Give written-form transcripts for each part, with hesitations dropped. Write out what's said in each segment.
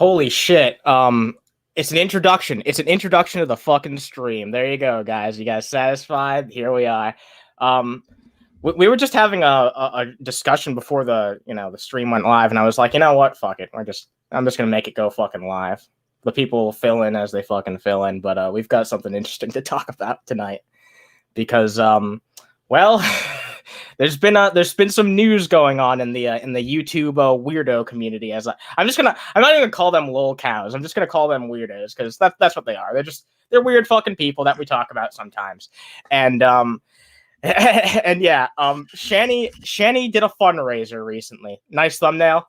Holy shit. It's an introduction. It's an introduction to the fucking stream. There you go, guys. You guys satisfied? Here we are. We were just having a discussion before the stream went live, and I was like, you know what? Fuck it. I'm just gonna make it go fucking live. The people will fill in as they fucking fill in, but we've got something interesting to talk about tonight because well, there's been some news going on in the YouTube weirdo community. I'm not even gonna call them lol cows. I'm just gonna call them weirdos because that's what they are. They're weird fucking people that we talk about sometimes. And and yeah, Shanny did a fundraiser recently. Nice thumbnail.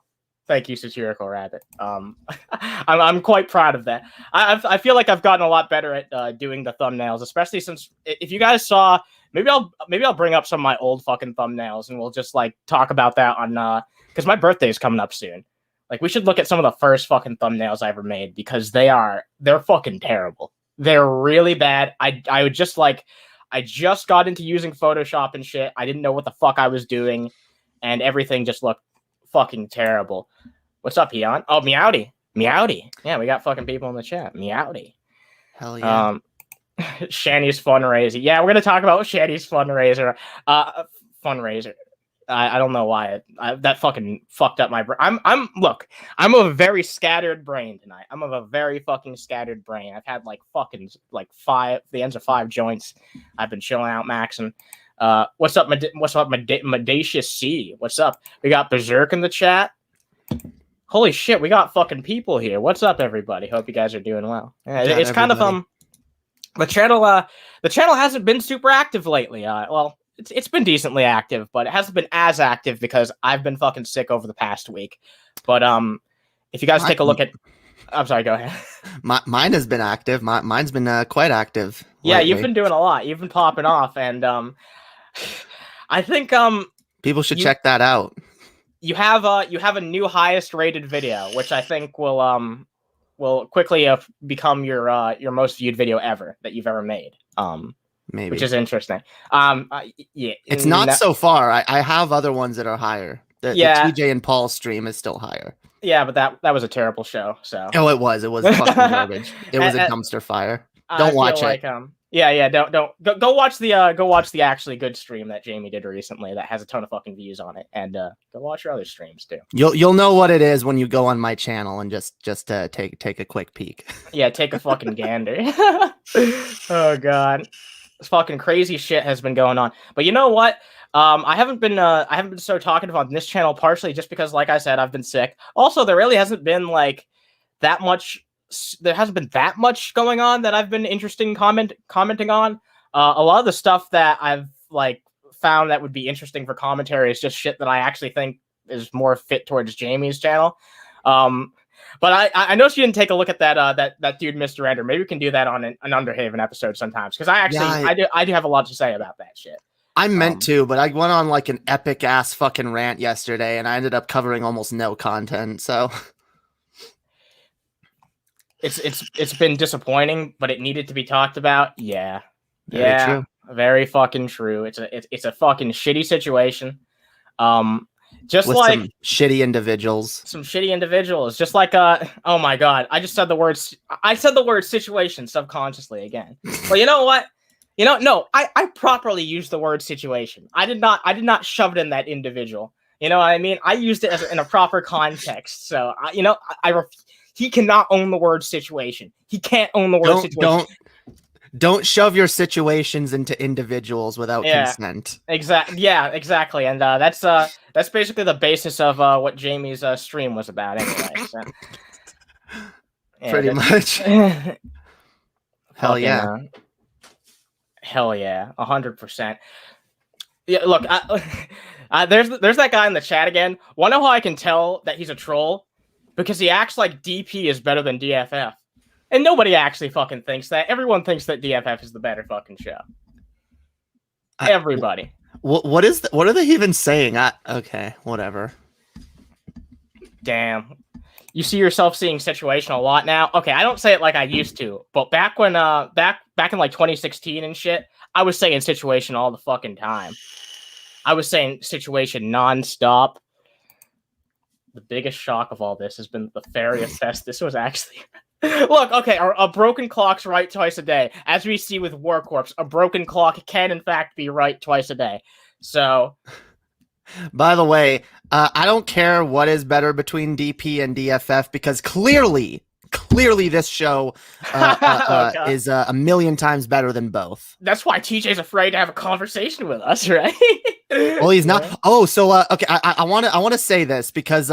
Thank you, Satirical Rabbit. I'm quite proud of that. I feel like I've gotten a lot better at doing the thumbnails, especially since if you guys saw, maybe I'll bring up some of my old fucking thumbnails and we'll just like talk about that on because my birthday is coming up soon. Like we should look at some of the first fucking thumbnails I ever made because they're fucking terrible. They're really bad. I just got into using Photoshop and shit. I didn't know what the fuck I was doing, and everything just looked fucking terrible. What's up, Eon? Oh, Meowdy. Yeah, we got fucking people in the chat. Meowdy. Hell yeah. Shanny's fundraiser. Yeah, we're gonna talk about Shanny's fundraiser. Fundraiser. I don't know why that fucking fucked up my brain. I'm of a very scattered brain tonight. I'm of a very fucking scattered brain. I've had the ends of 5 joints. I've been chilling out, maxing. What's up, Mendacious C? What's up? We got Berserk in the chat. Holy shit, we got fucking people here. What's up, everybody? Hope you guys are doing well. Yeah, it's kind of the channel hasn't been super active lately. Well, it's been decently active, but it hasn't been as active because I've been fucking sick over the past week. But if you guys take a look at, I'm sorry, go ahead. Mine has been active. Mine's been quite active. Yeah, lately. you've been doing a lot. You've been popping off, and I think people should check that out. You have a new highest rated video, which I think will quickly become your most viewed video ever that you've ever made. Maybe, which is interesting. Yeah, it's not so far. I have other ones that are higher. The TJ and Paul stream is still higher. Yeah, but that was a terrible show. So it was fucking garbage. It was a dumpster fire. Don't watch it. Don't go watch the actually good stream that Jamie did recently that has a ton of fucking views on it, and go watch your other streams too. You'll know what it is when you go on my channel and just take a quick peek. Yeah, take a fucking gander. Oh god, this fucking crazy shit has been going on. But you know what? I haven't been so talkative on this channel partially just because, like I said, I've been sick. Also, there really hasn't been that much. There hasn't been that much going on that I've been interested in commenting on. A lot of the stuff that I've found that would be interesting for commentary is just shit that I actually think is more fit towards Jamie's channel. But I noticed you didn't take a look at that dude, Mr. Ender. Maybe we can do that on an Underhaven episode sometimes because I do have a lot to say about that shit. I meant to, but I went on an epic ass fucking rant yesterday, and I ended up covering almost no content. So. It's been disappointing, but it needed to be talked about. Yeah, very true. Very fucking true. It's a fucking shitty situation. Just with like some shitty individuals. Just like oh my god, I said the word situation subconsciously again. Well, you know what? No, I properly used the word situation. I did not shove it in that individual. You know what I mean? I used it in a proper context. So he cannot own the word situation. He can't own the word situation. Don't shove your situations into individuals without consent. Exactly. And that's basically the basis of what Jamie's stream was about anyway. So. Yeah, pretty much. Hell yeah. Hell yeah. 100%. Yeah, look, there's that guy in the chat again. Wanna know how I can tell that he's a troll? Because he acts like DP is better than DFF. And nobody actually fucking thinks that. Everyone thinks that DFF is the better fucking show. Everybody. What are they even saying? Okay, whatever. Damn. You see yourself seeing situation a lot now? Okay, I don't say it like I used to. But back when back in 2016 and shit, I was saying situation all the fucking time. I was saying situation nonstop. the biggest shock of all this has been the fairy assessed. This was actually look, okay, a broken clock's right twice a day. As we see with War Corpse, a broken clock can in fact be right twice a day. So, by the way, I don't care what is better between DP and DFF because clearly this show is a million times better than both. That's why TJ's afraid to have a conversation with us, right? Well, he's not. Oh, so okay, I want to say this because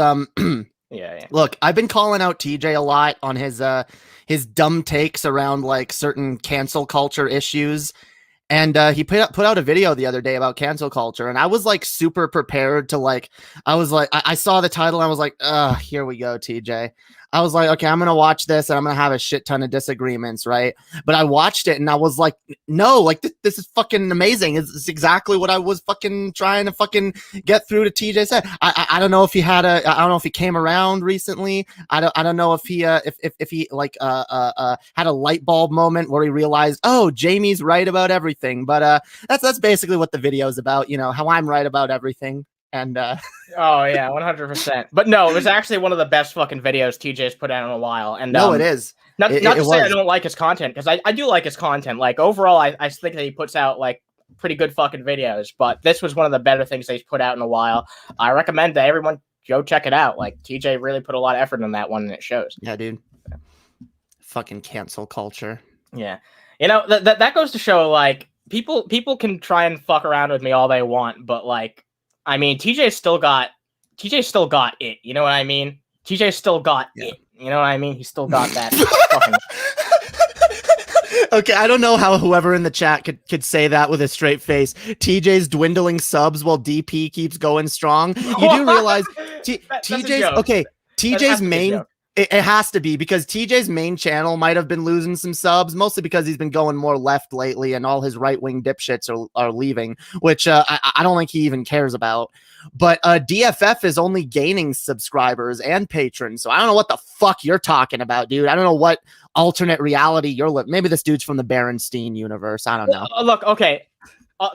yeah. Look, I've been calling out TJ a lot on his dumb takes around like certain cancel culture issues. And he put out a video the other day about cancel culture, and I was like super prepared to like. I saw the title, and I was like, here we go, TJ. I was like, okay, I'm gonna watch this, and I'm gonna have a shit ton of disagreements, right? But I watched it, and I was like, no, like this is fucking amazing. It's exactly what I was fucking trying to fucking get through to TJ said. I don't know if he had I don't know if he came around recently. I don't know if he if he like had a light bulb moment where he realized, oh, Jamie's right about everything. But that's basically what the video is about. You know, how I'm right about everything. And oh yeah, 100%. But no, it was actually one of the best fucking videos TJ's put out in a while. And no, it is. Not to say I don't like his content, because I do like his content. Like overall, I think that he puts out like pretty good fucking videos. But this was one of the better things that he's put out in a while. I recommend that everyone go check it out. Like TJ really put a lot of effort in that one, and it shows. Yeah, dude. Fucking cancel culture. Yeah, you know that goes to show like people can try and fuck around with me all they want, but like. I mean, TJ still got it. You know what I mean? TJ still got it. You know what I mean? He still got that. Fucking... Okay, I don't know how whoever in the chat could say that with a straight face. TJ's dwindling subs while DP keeps going strong. You do realize TJ's okay. TJ's main. It has to be because TJ's main channel might have been losing some subs, mostly because he's been going more left lately and all his right-wing dipshits are leaving, which I don't think he even cares about. But DFF is only gaining subscribers and patrons, so I don't know what the fuck you're talking about, dude. I don't know what alternate reality you're living. Maybe this dude's from the Berenstein universe. I don't know. Look, okay.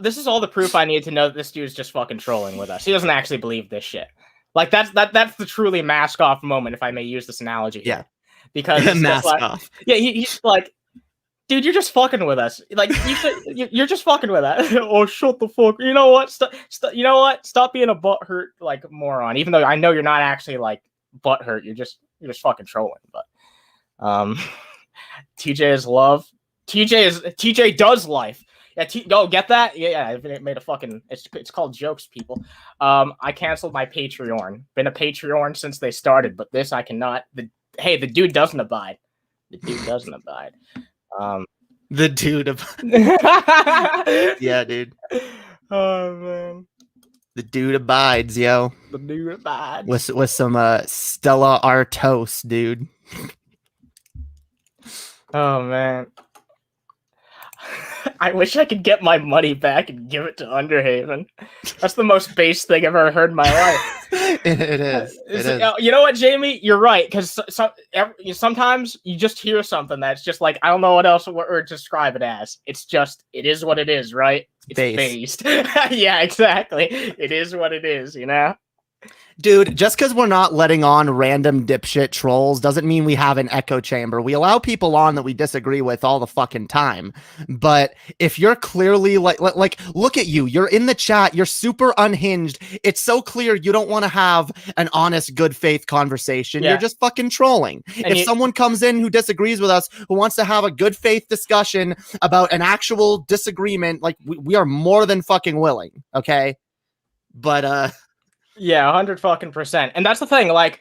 This is all the proof I need to know that this dude's just fucking trolling with us. He doesn't actually believe this shit. Like that's the truly mask off moment, if I may use this analogy. Yeah, because mask like, off. Yeah, he's like, dude, you're just fucking with us. Like you're just fucking with us. Oh, shut the fuck. You know what? You know what? Stop being a butthurt like moron. Even though I know you're not actually like butthurt. You're just fucking trolling. But TJ is love. TJ does life. Yeah, get that? Yeah, it made a fucking. It's called jokes, people. I canceled my Patreon. Been a Patreon since they started, but this I cannot. The dude doesn't abide. The dude doesn't abide. The dude abides. Yeah, dude. Oh man. The dude abides, yo. The dude abides. With some Stella Artois, dude. Oh man. I wish I could get my money back and give it to Underhaven. That's the most base thing I've ever heard in my life. It is. You know what, Jamie? You're right, because sometimes you just hear something that's just like, I don't know what else to describe it as. It is what it is, right? It's based. Yeah, exactly. It is what it is, you know? Dude, just because we're not letting on random dipshit trolls doesn't mean we have an echo chamber. We allow people on that we disagree with all the fucking time. But if you're clearly like look at you. You're in the chat. You're super unhinged. It's so clear you don't want to have an honest, good faith conversation. Yeah. You're just fucking trolling. And if someone comes in who disagrees with us, who wants to have a good faith discussion about an actual disagreement, like we are more than fucking willing. Okay. But, yeah, 100%. And that's the thing, like,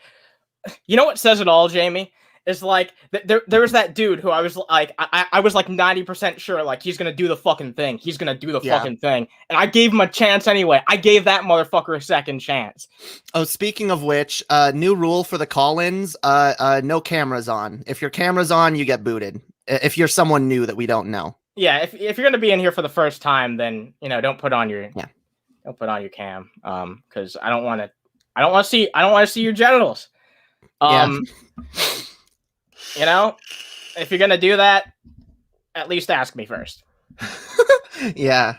you know what says it all, Jamie? Is like, there was that dude who I was like, I was like 90% sure, like, he's gonna do the fucking thing. He's gonna do the fucking thing. And I gave him a chance anyway. I gave that motherfucker a second chance. Oh, speaking of which, new rule for the call-ins, no cameras on. If your camera's on, you get booted. If you're someone new that we don't know. Yeah, if you're gonna be in here for the first time, then, you know, don't put on your... Yeah. Don't put on your cam, because I don't want to see your genitals. You know, if you're gonna do that, at least ask me first. Yeah.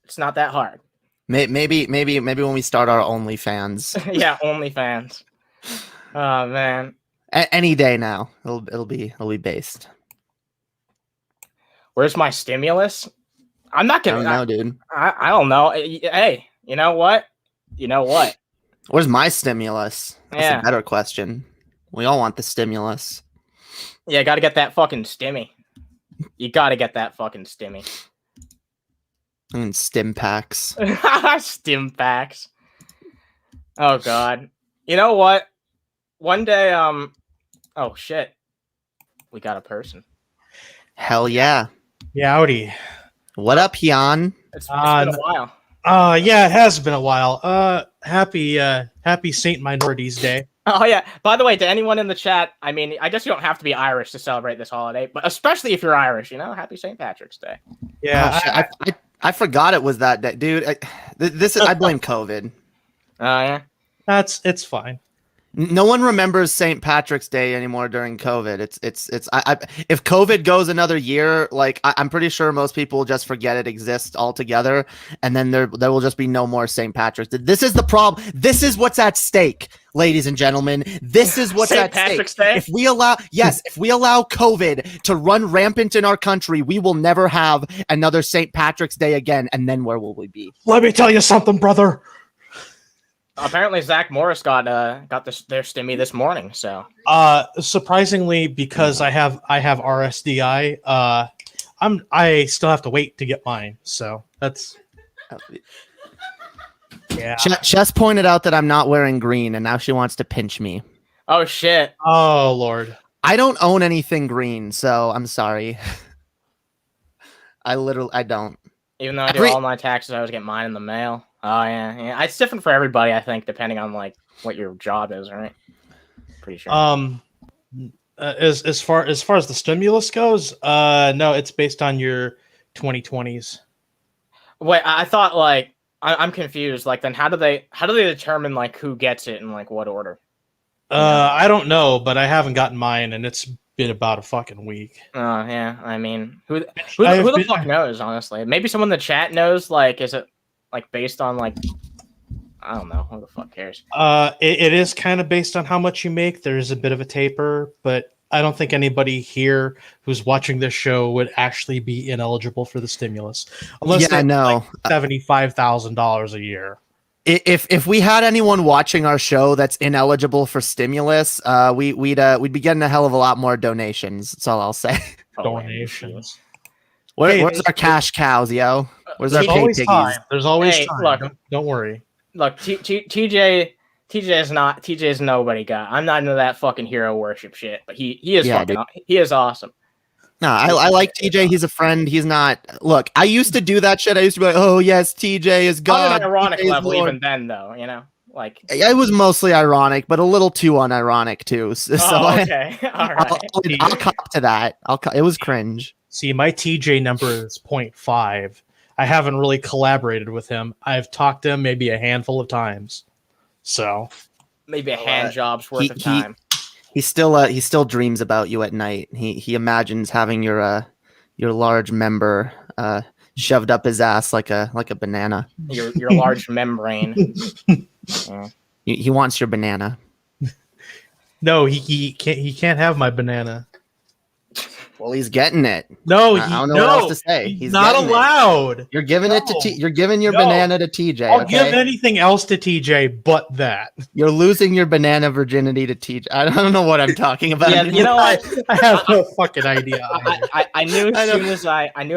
It's not that hard. Maybe when we start our OnlyFans. Yeah, OnlyFans. Oh man, Any day now, it'll be based. where's my stimulus? I'm not I gonna. don't know, dude. I don't know. Hey, you know what? You know what? Where's my stimulus? That's Yeah, a better question. We all want the stimulus. yeah. Got to get that fucking stimmy. You got to get that fucking stimmy. I mean, stim packs. Stim packs. Oh god. You know what? One day, oh shit, we got a person. Hell yeah. Yeah, howdy. What up, Hyun? It's been a while. Yeah, it has been a while. Happy Saint Minorities Day. Oh yeah. By the way, to anyone in the chat, I mean, I guess you don't have to be Irish to celebrate this holiday, but especially if you're Irish, you know, happy St. Patrick's Day. Yeah, I forgot it was that day, dude. I blame COVID. Oh yeah. it's fine. No one remembers St. Patrick's Day anymore during COVID. If COVID goes another year, like I'm pretty sure most people will just forget it exists altogether, and then there will just be no more St. Patrick's Day. This is the problem. This is what's at stake, ladies and gentlemen. This is what's St. at Patrick's stake. Day? If we allow COVID to run rampant in our country, we will never have another St. Patrick's Day again. And then where will we be? Let me tell you something, brother. Apparently, Zach Morris got their stimmy this morning. So Surprisingly, because I have RSDI, I still have to wait to get mine. So that's yeah. Chess pointed out that I'm not wearing green, and now she wants to pinch me. oh shit. Oh Lord. I don't own anything green, so I'm sorry. I don't. Even though I do all my taxes, I always get mine in the mail. Oh yeah. It's different for everybody, I think, depending on like what your job is, right? Pretty sure. As far as the stimulus goes, no, it's based on your 2020s. Wait, I thought like I'm confused. Like, then how do they determine like who gets it in like what order? I don't know, but I haven't gotten mine, and it's been about a fucking week. Oh yeah, I mean, who the fuck knows? Honestly, maybe someone in the chat knows. Like, is it like based on like I don't know. Who the fuck cares? It is kind of based on how much you make. There's a bit of a taper, but I don't think anybody here who's watching this show would actually be ineligible for the stimulus, unless I know $75,000 a year. If we had anyone watching our show that's ineligible for stimulus, we'd be getting a hell of a lot more donations. That's all I'll say. Donations. Where's our cash cows, yo? Where's our pay piggies? There's always time. Look, don't worry. Look, TJ is nobody guy. I'm not into that fucking hero worship shit, but he is he is awesome. No, I like TJ. He's a friend. He's not. Look, I used to do that shit. I used to be like, oh yes, TJ is God. On an ironic level, Lord. even then, though, you know, like it was mostly ironic, but a little too unironic too. So okay, all right. I'll cop to that. It was cringe. See, my TJ number is 0.5. I haven't really collaborated with him. I've talked to him maybe a handful of times. So maybe a hand job's worth of time. He still dreams about you at night. He imagines having your large member shoved up his ass like a banana. Your large membrane. Yeah. He wants your banana. No, he can't have my banana. Well, he's getting it. No, I don't know what else to say. He's not allowed. You're giving it to you're giving your banana to TJ. I'll give anything else to TJ but that. You're losing your banana virginity to TJ. I don't know what I'm talking about. Yeah, you know what? I have no fucking idea. I knew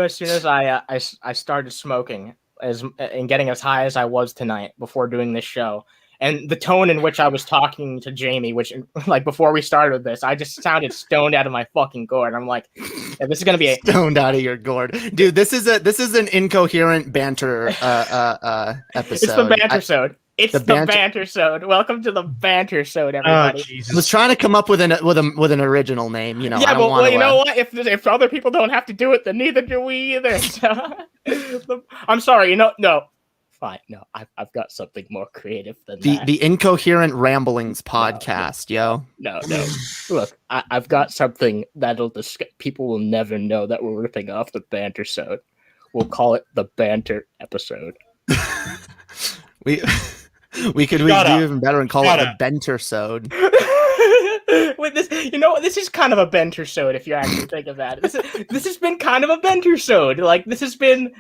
as soon as I started smoking and getting as high as I was tonight before doing this show. And the tone in which I was talking to Jamie, which like before we started this, I just sounded stoned out of my fucking gourd. I'm like, yeah, this is gonna be stoned out of your gourd, dude. This is an incoherent banter episode. It's the banter-sode. It's the banter-sode. Welcome to the banter-sode, everybody. I was trying to come up with an original name, you know. Yeah, but you know what? If other people don't have to do it, then neither do we either. So, I'm sorry. No. Fine. No, I've got something more creative than that. The Incoherent Ramblings podcast, yo. No. Look, I've got something that'll people will never know that we're ripping off the banter-sode. We'll call it the banter episode. We could do even better and call it the Benter-sode. Wait, you know what? This is kind of a Benter-sode if you actually think about it. This has been kind of a Benter-sode. Like this has been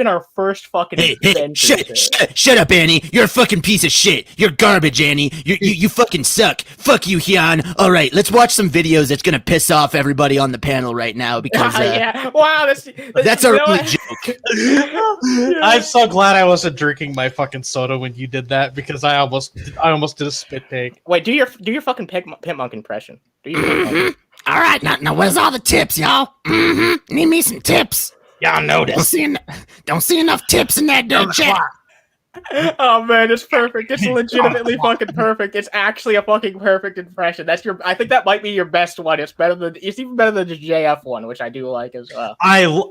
our first fucking. Hey, shut up, Annie. You're a fucking piece of shit. You're garbage, Annie. You fucking suck. Fuck you, Hyun. All right, let's watch some videos that's gonna piss off everybody on the panel right now because yeah. Wow, that's a really joke. I'm so glad I wasn't drinking my fucking soda when you did that because I almost did a spit take. Wait, do your fucking Pimp Monk impression. Do your Pimp Monk. All right, now where's all the tips, y'all? Need me some tips. Y'all notice. Don't see enough tips in that chat. Oh man, it's perfect. It's legitimately fucking perfect. It's actually a fucking perfect impression. I think that might be your best one. It's even better than the JF one, which I do like as well.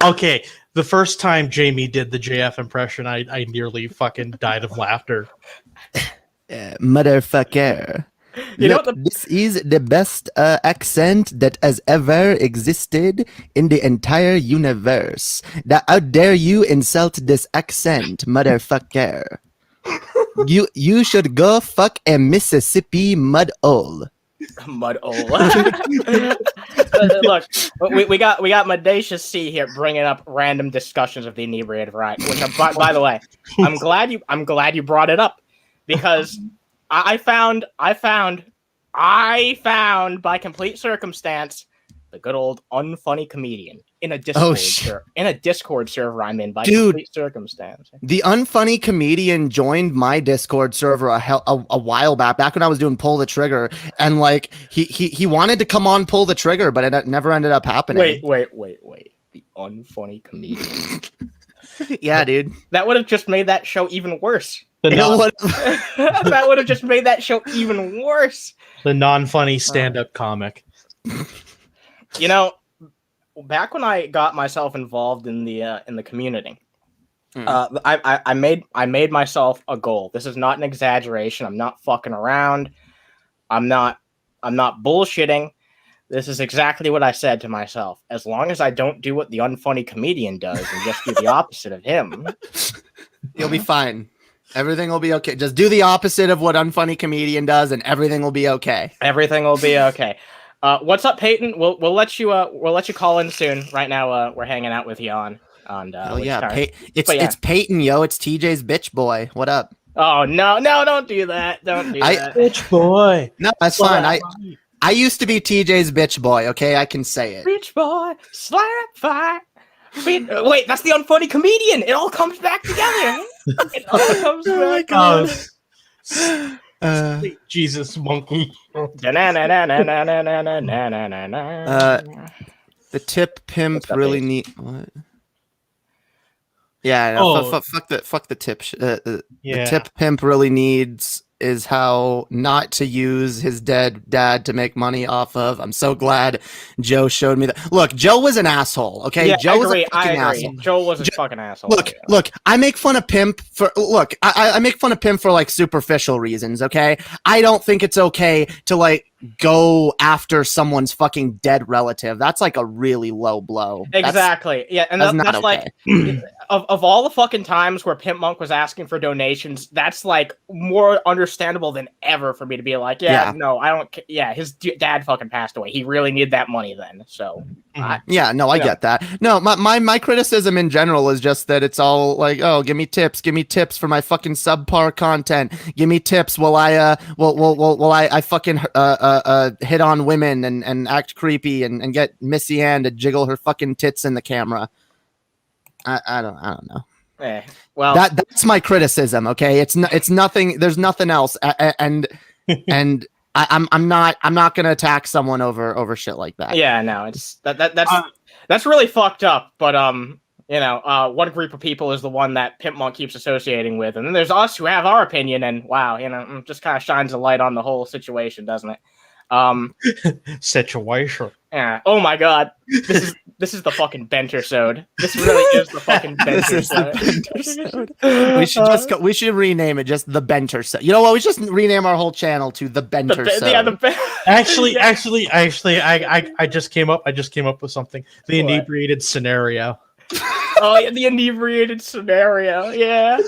Okay. The first time Jamie did the JF impression, I nearly fucking died of laughter. Motherfucker. You know this is the best accent that has ever existed in the entire universe. How dare you insult this accent, motherfucker? You should go fuck a Mississippi mud hole. Mud hole. Look, we got Mendacious C here bringing up random discussions of the inebriated variety. Which, by the way, I'm glad you brought it up because. I found by complete circumstance the good old unfunny comedian in a Discord server I'm in by complete circumstance. The unfunny comedian joined my Discord server a while back when I was doing Pull the Trigger, and like he wanted to come on Pull the Trigger, but it never ended up happening. Wait. The unfunny comedian. Yeah, dude. That would have just made that show even worse. That would have just made that show even worse. The non-funny stand-up comic. You know, back when I got myself involved in the community, I made myself a goal. This is not an exaggeration. I'm not fucking around. I'm not bullshitting. This is exactly what I said to myself. As long as I don't do what the unfunny comedian does and just do the opposite of him, you'll be fine. Everything will be okay. Just do the opposite of what unfunny comedian does, and everything will be okay. Everything will be okay. What's up, Peyton? We'll let you call in soon. Right now, we're hanging out with Jan. It's Peyton, yo. It's TJ's bitch boy. What up? Oh no, don't do that. Don't do that. Bitch boy. No, that's fine. I used to be TJ's bitch boy. Okay, I can say it. Bitch boy, slap fight. Wait, that's the unfunny comedian. It all comes back together. It all comes back together. Jesus, monkey. The tip pimp really need what? Yeah, no, fuck the tip. The tip pimp really needs is how not to use his dead dad to make money off of. I'm so glad Joe showed me that. Look, Joe was an asshole. Okay, yeah, Joe was a fucking asshole. Joe was a fucking asshole. Look. I make fun of pimp for I make fun of pimp for like superficial reasons. Okay, I don't think it's okay to like go after someone's fucking dead relative. That's like a really low blow. Exactly. Yeah, and that's okay. Like of all the fucking times where Pimp Monk was asking for donations, that's like more understandable than ever for me to be like, no, I don't. Yeah, his dad fucking passed away. He really needed that money then. So I get that. No, my criticism in general is just that it's all like, oh, give me tips for my fucking subpar content. Give me tips while I fucking hit on women and act creepy and get Missy Ann to jiggle her fucking tits in the camera. I don't know. Well, that's my criticism. Okay, it's nothing. There's nothing else. And I'm not gonna attack someone over shit like that. Yeah, no, it's that's really fucked up. But one group of people is the one that Pimp Monk keeps associating with, and then there's us who have our opinion, and wow, it just kind of shines a light on the whole situation, doesn't it? Situation. Yeah. Oh my god. This is the fucking Benter-sode. This really is the fucking Benter-sode. We should rename it just the Benter-sode. You know what? We should just rename our whole channel to the Benter-sode. Actually, I just came up with something. The inebriated scenario. Oh, yeah, the inebriated scenario. Yeah.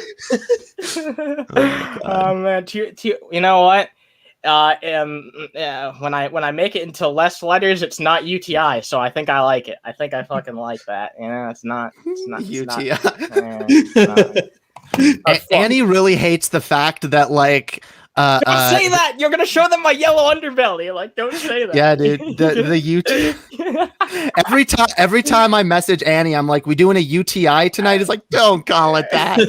Oh man, you know what? When I make it into less letters, it's not UTI, so I think I like it. I think I fucking like that. Yeah, it's not UTI. Annie really hates the fact that like don't say that. You're gonna show them my yellow underbelly. Like, don't say that. Yeah, dude. The UTI. Every time I message Annie, I'm like, "We doing a UTI tonight?" It's like, don't call it that.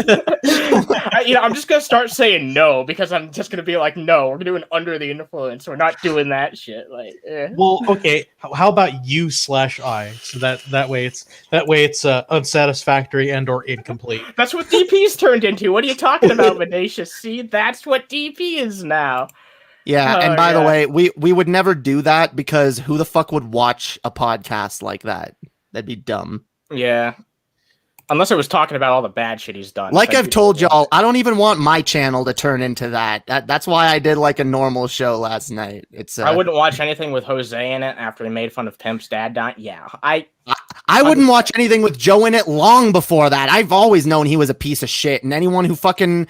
I'm just gonna start saying no because I'm just gonna be like, no, we're doing under the influence. We're not doing that shit. Like, well, okay. How about U/I? So that way it's unsatisfactory and or incomplete. That's what DP's turned into. What are you talking about, Mendacious? See, that's what DP is now. Yeah, and by the way, we would never do that because who the fuck would watch a podcast like that? That'd be dumb. Yeah. Unless it was talking about all the bad shit he's done. Like I've told y'all, I don't even want my channel to turn into that. That's why I did like a normal show last night. I wouldn't watch anything with Jose in it after he made fun of Pimp's dad dying. Yeah, I wouldn't watch anything with Joe in it long before that. I've always known he was a piece of shit, and anyone who fucking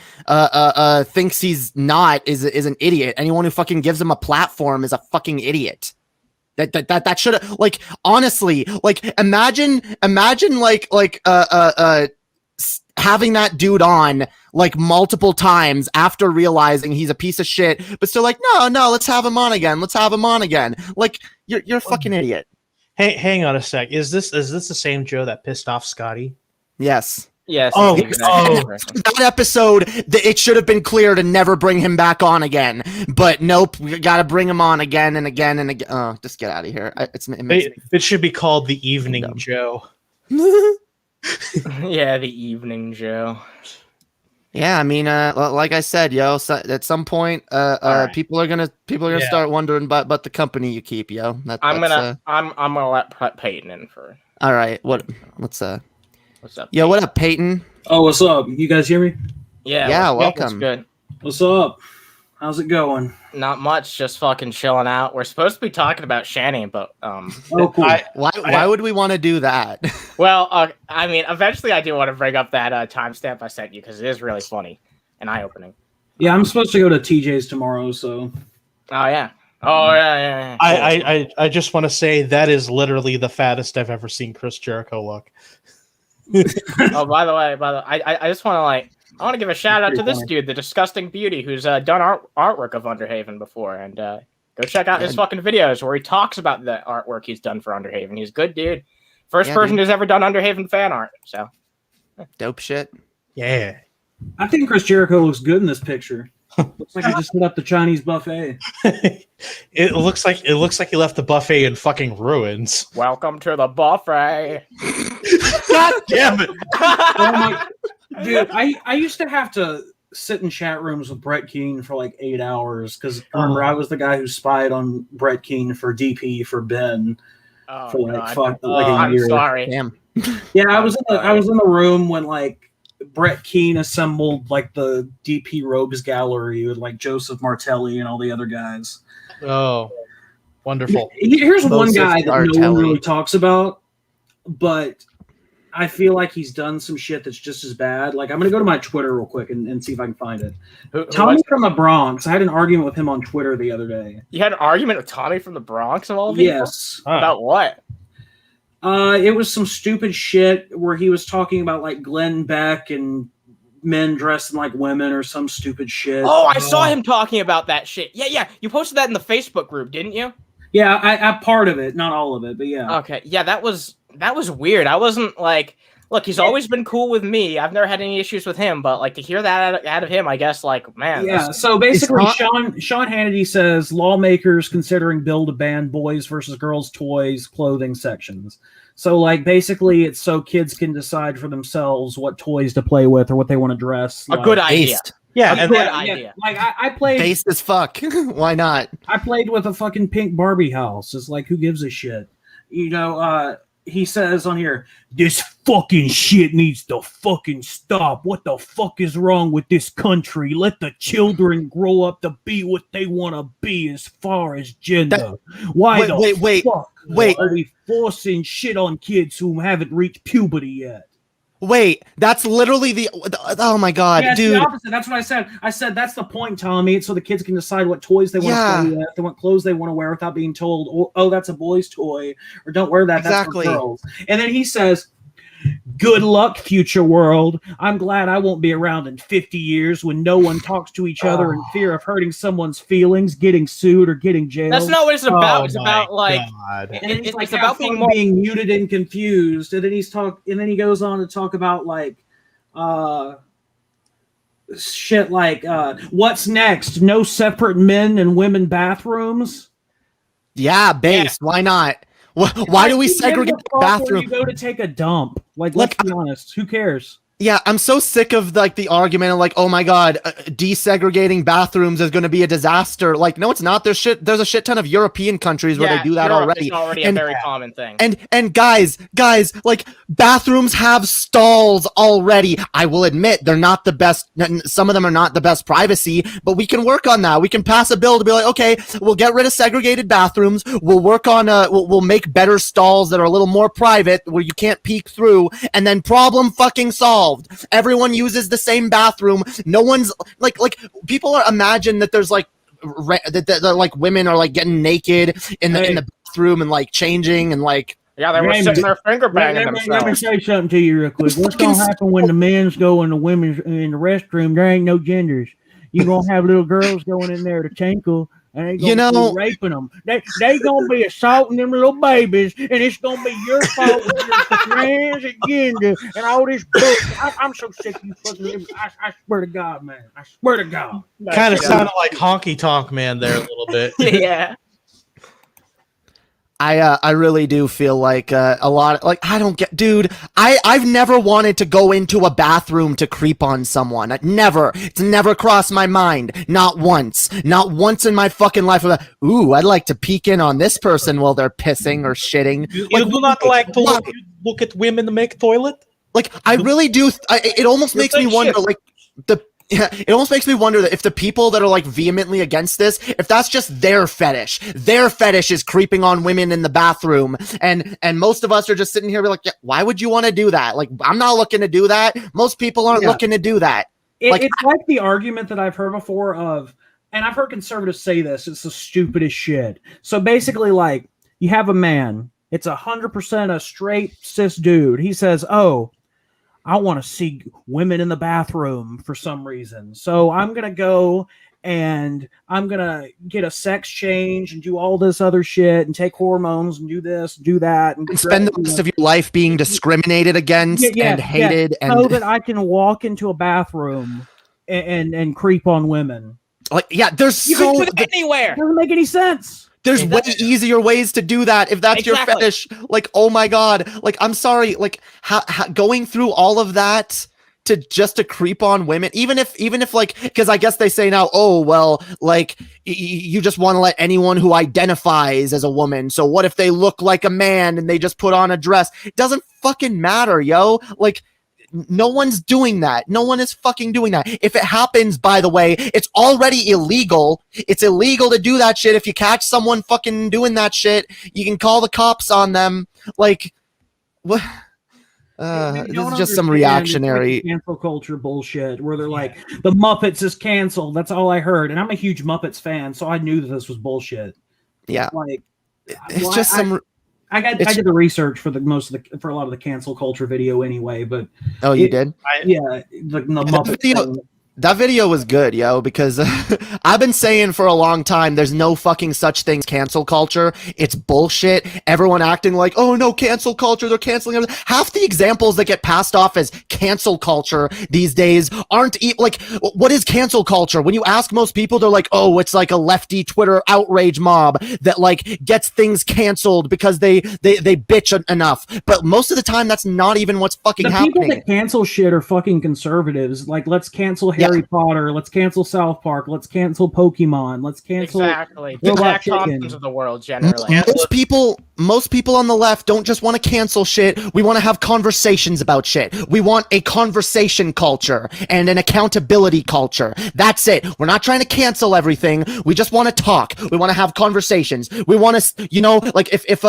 thinks he's not is an idiot. Anyone who fucking gives him a platform is a fucking idiot. That should have, like, honestly, like, imagine like having that dude on like multiple times after realizing he's a piece of shit, but still like, no, let's have him on again. Like, you're a fucking idiot. Hey, hang on a sec. Is this the same Joe that pissed off Scotty? Yes. Yes. Oh, that episode, it should have been clear to never bring him back on again. But nope, we got to bring him on again and again and again. Oh, just get out of here. It should be called the Evening Joe. Yeah, the Evening Joe. Yeah, I mean, like I said, yo, so at some point, people are gonna start wondering about the company you keep, yo. I'm gonna let Peyton in for. All right, what's up? Yo, what up, Peyton? Oh, what's up? You guys hear me? Yeah, welcome. Good. What's up? How's it going? Not much, just fucking chilling out. We're supposed to be talking about Shanny, but Oh, cool. Why would we want to do that? Well, I mean, eventually I do want to bring up that timestamp I sent you because it is really funny and eye-opening. Yeah, I'm supposed to go to TJ's tomorrow, so. Oh yeah. Yeah. I just want to say that is literally the fattest I've ever seen Chris Jericho look. Oh, by the way, I just want to I want to give a shout out to this dude, the Disgusting Beauty, who's done artwork of Underhaven before, and go check out his fucking videos where he talks about the artwork he's done for Underhaven. He's a good dude. First person who's ever done Underhaven fan art. So dope shit. Yeah. I think Chris Jericho looks good in this picture. Looks like he just hit up the Chinese buffet. It looks like he left the buffet in fucking ruins. Welcome to the buffet. God damn it! Dude, I used to have to sit in chat rooms with Brett Keane for like 8 hours because remember I was the guy who spied on Brett Keane for DP for Ben for like a year. I'm sorry. Damn. Yeah, I was in the room when like Brett Keane assembled like the DP Robes gallery with like Joseph Martelli and all the other guys. Oh, wonderful. Here's one guy that no one really talks about, but I feel like he's done some shit that's just as bad. Like, I'm going to go to my Twitter real quick and see if I can find it. Tommy from the Bronx. I had an argument with him on Twitter the other day. You had an argument with Tommy from the Bronx of all people? Yes. About what? It was some stupid shit where he was talking about, like, Glenn Beck and men dressing like women or some stupid shit. Oh, I saw him talking about that shit. Yeah. You posted that in the Facebook group, didn't you? Yeah, I part of it. Not all of it, but yeah. Okay. Yeah, that was weird. I wasn't like, look, he's always been cool with me. I've never had any issues with him, but like to hear that out of him, I guess, like, man. Yeah. So basically, Sean Hannity says lawmakers considering bill to ban boys versus girls toys clothing sections. So like basically, it's so kids can decide for themselves what toys to play with or what they want to dress. A good idea. Yeah, a good idea. Like I played based as fuck. Why not? I played with a fucking pink Barbie house. It's like, who gives a shit? You know, he says on here, this fucking shit needs to fucking stop. What the fuck is wrong with this country? Let the children grow up to be what they want to be as far as gender. Why the fuck are we forcing shit on kids who haven't reached puberty yet? Wait, that's literally the oh my god, Yeah, it's dude. the opposite. That's what I said. I said that's the point, Tommy. It's so the kids can decide what toys they want Yeah. to play with, what clothes they want to wear without being told, oh, that's a boy's toy, or don't wear that. Exactly. That's for girls. And then he says, "Good luck, future world. I'm glad I won't be around in 50 years when no one talks to each other in fear of hurting someone's feelings, getting sued, or getting jailed." That's not what it's about. Oh it's my about like God. And then he's like, it's about being muted and confused. And then and then he goes on to talk about like shit like what's next? No separate men and women bathrooms. Yeah, base. Why not? Why do we segregate the bathroom? When you go to take a dump? Like, let's be honest. Who cares? Yeah, I'm so sick of like the argument of like, oh my god, desegregating bathrooms is going to be a disaster. Like, no, it's not. There's a shit ton of European countries where they do that Europe already. It's already a very common thing. And guys, like bathrooms have stalls already. I will admit they're not the best. Some of them are not the best privacy, but we can work on that. We can pass a bill to be like, okay, we'll get rid of segregated bathrooms. We'll work on we'll make better stalls that are a little more private where you can't peek through, and then problem fucking solved. Everyone uses the same bathroom. No one's like people are imagine that there's like that like women are like getting naked in the bathroom and like changing and like yeah, they were sitting there finger banging themselves. Let me say something to you real quick. What's gonna happen when the men's go and the women's in the restroom? There ain't no genders. You're gonna have little girls going in there to tinkle. And they gonna be raping them. They gonna be assaulting them little babies, and it's gonna be your fault with your transgender and all this bullshit. I'm so sick of you fucking. I swear to God, man. I swear to God. Kind of sounded like Honky Tonk Man there a little bit. Yeah. I really do feel like a lot like I don't get dude I've never wanted to go into a bathroom to creep on someone. It's never crossed my mind. Not once in my fucking life. Ooh, I'd like to peek in on this person while they're pissing or shitting. You do not like to look at women to make toilet? Like I really do it almost makes me wonder like it almost makes me wonder that if the people that are like vehemently against this, if that's just their fetish is creeping on women in the bathroom, and most of us are just sitting here like, yeah, why would you want to do that? Like, I'm not looking to do that. Most people aren't looking to do that. It's like the argument that I've heard before of, and I've heard conservatives say this, it's the stupidest shit. So basically, like, you have a man, it's 100% a straight cis dude. He says, oh, I want to see women in the bathroom for some reason. So I'm going to go and I'm going to get a sex change and do all this other shit and take hormones and do this, do that. And spend the rest of your life being discriminated against and hated. And so that I can walk into a bathroom and creep on women. Like, yeah, you can do it anywhere. It doesn't make any sense. There's way easier ways to do that if that's your fetish. Like, oh my god, like I'm sorry, like how going through all of that to creep on women, even if like, because I guess they say now, oh well, like you just want to let anyone who identifies as a woman. So what if they look like a man and they just put on a dress? It doesn't fucking matter, yo. Like, no one's doing that. No one is fucking doing that. If it happens, by the way, it's already illegal. It's illegal to do that shit. If you catch someone fucking doing that shit, you can call the cops on them. Like, what? This is just some reactionary cancel culture bullshit where they're like, the Muppets is canceled. That's all I heard. And I'm a huge Muppets fan, so I knew that this was bullshit. Yeah. Like, it's just some... I did the research for for a lot of the cancel culture video anyway, but you did? That video was good, yo, because I've been saying for a long time there's no fucking such thing as cancel culture. It's bullshit. Everyone acting like, oh no, cancel culture, they're canceling everything. Half the examples that get passed off as cancel culture these days aren't like, what is cancel culture? When you ask most people, they're like, oh, it's like a lefty Twitter outrage mob that like gets things canceled because they bitch enough. But most of the time that's not even what's fucking happening. The people that cancel shit are fucking conservatives. Like, let's cancel Harry Harry Potter. Let's cancel South Park. Let's cancel Pokemon. Let's cancel Exactly. The Robot Jack Chicken. Thompsons of the world, generally. Most people on the left don't just want to cancel shit. We want to have conversations about shit. We want a conversation culture and an accountability culture. That's it. We're not trying to cancel everything. We just want to talk. We want to have conversations. We want to, you know, like if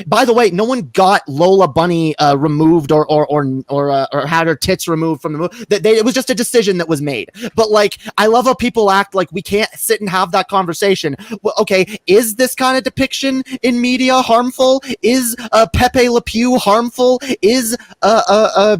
by the way, no one got Lola Bunny removed or had her tits removed from the movie. It was just a decision that was made. But like, I love how people act like we can't sit and have that conversation. Well, okay, is this kind of depiction in media harmful? Is Pepe Le Pew harmful? Is are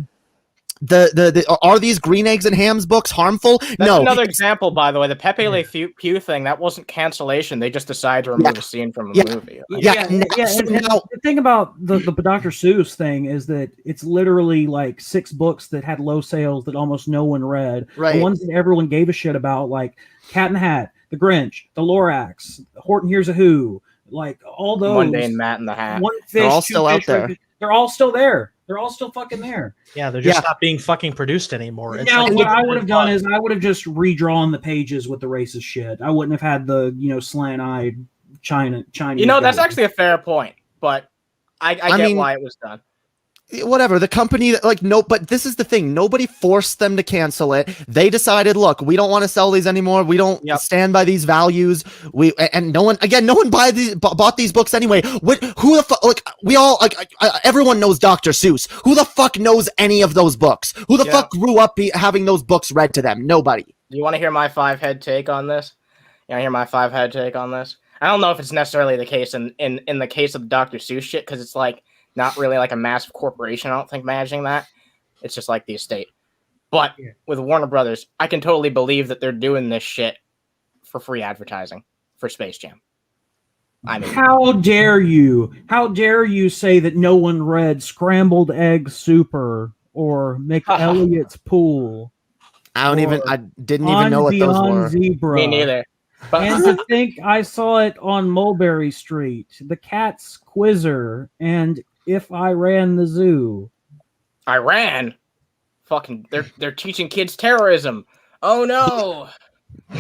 these Green Eggs and Hams books harmful? That's no. Another example, by the way, the Pepe Le Pew thing, that wasn't cancellation. They just decided to remove a scene from a movie. And the thing about the Dr. Seuss thing is that it's literally like 6 books that had low sales that almost no one read. Right. The ones that everyone gave a shit about, like Cat in the Hat, The Grinch, The Lorax, Horton Hears a Who, like all those. One Day in Matt in the Hat. One Fish, They're all Two still out Fish, there. They're all still there. They're all still fucking there. Yeah, they're just not being fucking produced anymore. It's Now, like, what I would have done is I would have just redrawn the pages with the racist shit. I wouldn't have had the, slant-eyed Chinese. That's actually a fair point, but I get why it was done. Whatever, the company, but this is the thing. Nobody forced them to cancel it. They decided, look, we don't want to sell these anymore. We don't stand by these values. No one bought these books anyway. Who the fuck, everyone knows Dr. Seuss. Who the fuck knows any of those books? Who the fuck grew up having those books read to them? Nobody. You want to hear my 5-head take on this? You want to hear my 5-head take on this? I don't know if it's necessarily the case in the case of Dr. Seuss shit, because it's like, not really like a massive corporation, I don't think, managing that. It's just like the estate. But with Warner Brothers, I can totally believe that they're doing this shit for free advertising for Space Jam. I mean, how dare you? How dare you say that no one read Scrambled Egg Super or McElliot's Pool? I didn't even know what those were. Zebra. Me neither. But and to think I saw it on Mulberry Street, The Cat's Quizzer, and If I Ran the Zoo. Iran? Fucking, they're teaching kids terrorism. Oh no.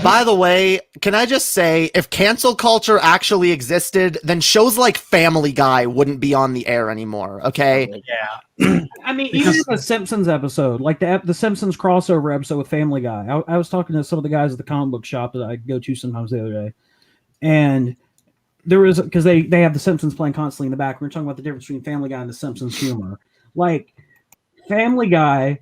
By the way, can I just say, if cancel culture actually existed, then shows like Family Guy wouldn't be on the air anymore, okay? Yeah. I mean, even in the Simpsons episode, like the Simpsons crossover episode with Family Guy, I was talking to some of the guys at the comic book shop that I go to sometimes the other day, and there was, because they have the Simpsons playing constantly in the back. We were talking about the difference between Family Guy and the Simpsons humor. Like, Family Guy,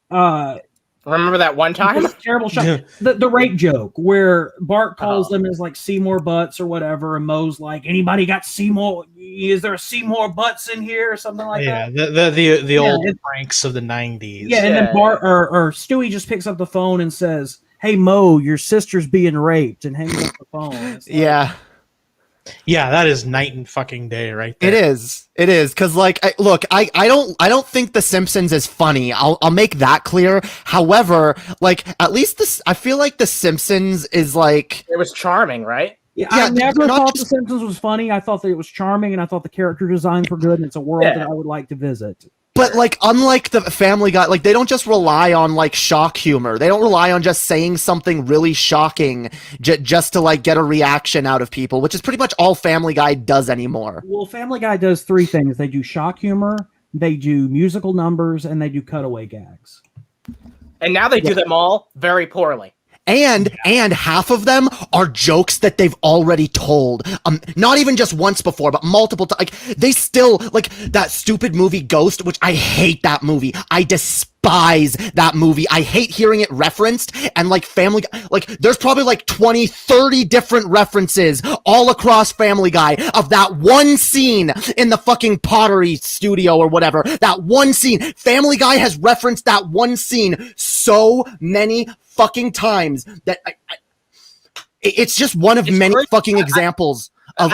remember that one time? Terrible shot. The rape joke where Bart calls them as like Seymour Butts or whatever, and Moe's like, anybody got Seymour? Is there a Seymour Butts in here or something like that? Yeah, the old pranks of the 90s. Yeah, and then Bart or Stewie just picks up the phone and says, "Hey Moe, your sister's being raped," and hangs up the phone. Like, yeah, that is night and fucking day right there. It is, because like, I don't think The Simpsons is funny. I'll make that clear. However, like, at least I feel like The Simpsons is like, it was charming, right? Yeah, I never thought The Simpsons was funny. I thought that it was charming, and I thought the character designs were good, and it's a world that I would like to visit. But like, unlike the Family Guy, like, they don't just rely on like shock humor. They don't rely on just saying something really shocking just to like get a reaction out of people, which is pretty much all Family Guy does anymore. Well, Family Guy does 3 things. They do shock humor, they do musical numbers, and they do cutaway gags. And now they do them all very poorly. And half of them are jokes that they've already told. Not even just once before, but multiple times. Like, they still, like, that stupid movie Ghost, which I hate that movie. I despise that movie. I hate hearing it referenced. And like Family Guy, like, there's probably like 20, 30 different references all across Family Guy of that one scene in the fucking pottery studio or whatever. That one scene. Family Guy has referenced that one scene so many fucking times that it's just one of many fucking examples of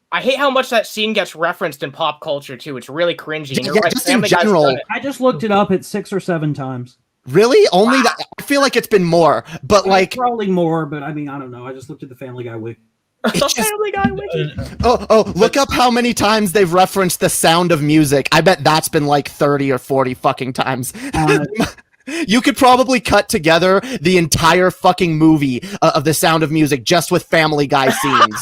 I hate how much that scene gets referenced in pop culture too. It's really cringy. And yeah, just in general. I just looked it up at 6 or 7 times. Really? Only that? I feel like it's been more, but like probably more. But I mean, I don't know. I just looked at the Family Guy wiki. Family Guy wiki. Oh! Look up how many times they've referenced The Sound of Music. I bet that's been like 30 or 40 fucking times. You could probably cut together the entire fucking movie of The Sound of Music just with Family Guy scenes.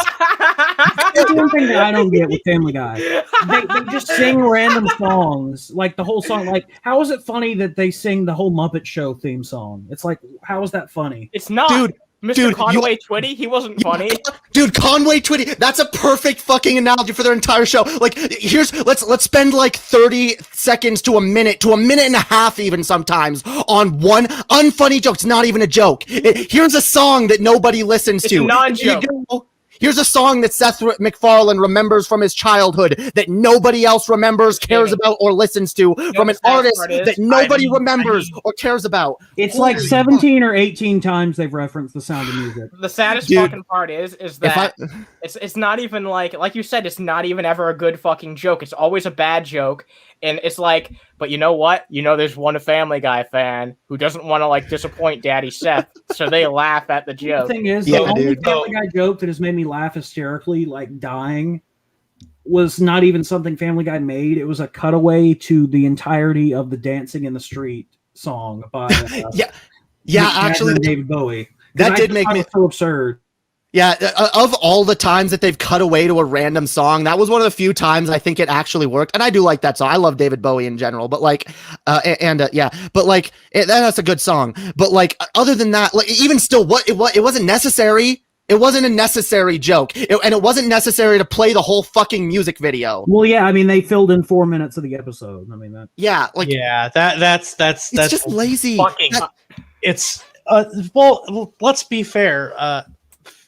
That's one thing that I don't get with Family Guy. They just sing random songs, like the whole song. Like, how is it funny that they sing the whole Muppet Show theme song? It's like, how is that funny? It's not. Dude, Mr. Conway Twitty, he wasn't funny. Dude, Conway Twitty, that's a perfect fucking analogy for their entire show. Like, let's spend like 30 seconds to a minute and a half even sometimes on one unfunny joke. It's not even a joke. Here's a song that nobody listens It's to. a non-joke. Here's a song that Seth MacFarlane remembers from his childhood that nobody else remembers, cares about, or listens to from an artist that nobody remembers or cares about. It's like 17 or 18 times they've referenced The Sound of Music. The saddest fucking part is that it's not even like you said, it's not even ever a good fucking joke. It's always a bad joke. And it's like, but you know what? You know, there's one Family Guy fan who doesn't want to like disappoint Daddy Seth, so they laugh at the joke. The thing is, the only Family Guy joke that has made me laugh hysterically, like dying, was not even something Family Guy made. It was a cutaway to the entirety of the "Dancing in the Street" song by actually, David Bowie. That did make me so absurd. Yeah, of all the times that they've cut away to a random song, that was one of the few times I think it actually worked. And I do like that song. I love David Bowie in general, but like, but like, that's a good song. But like, other than that, like, even still, it wasn't necessary. It wasn't a necessary joke, and it wasn't necessary to play the whole fucking music video. Well, yeah, I mean, they filled in 4 minutes of the episode. I mean, that. Yeah, like, yeah, that's just lazy. Well, let's be fair.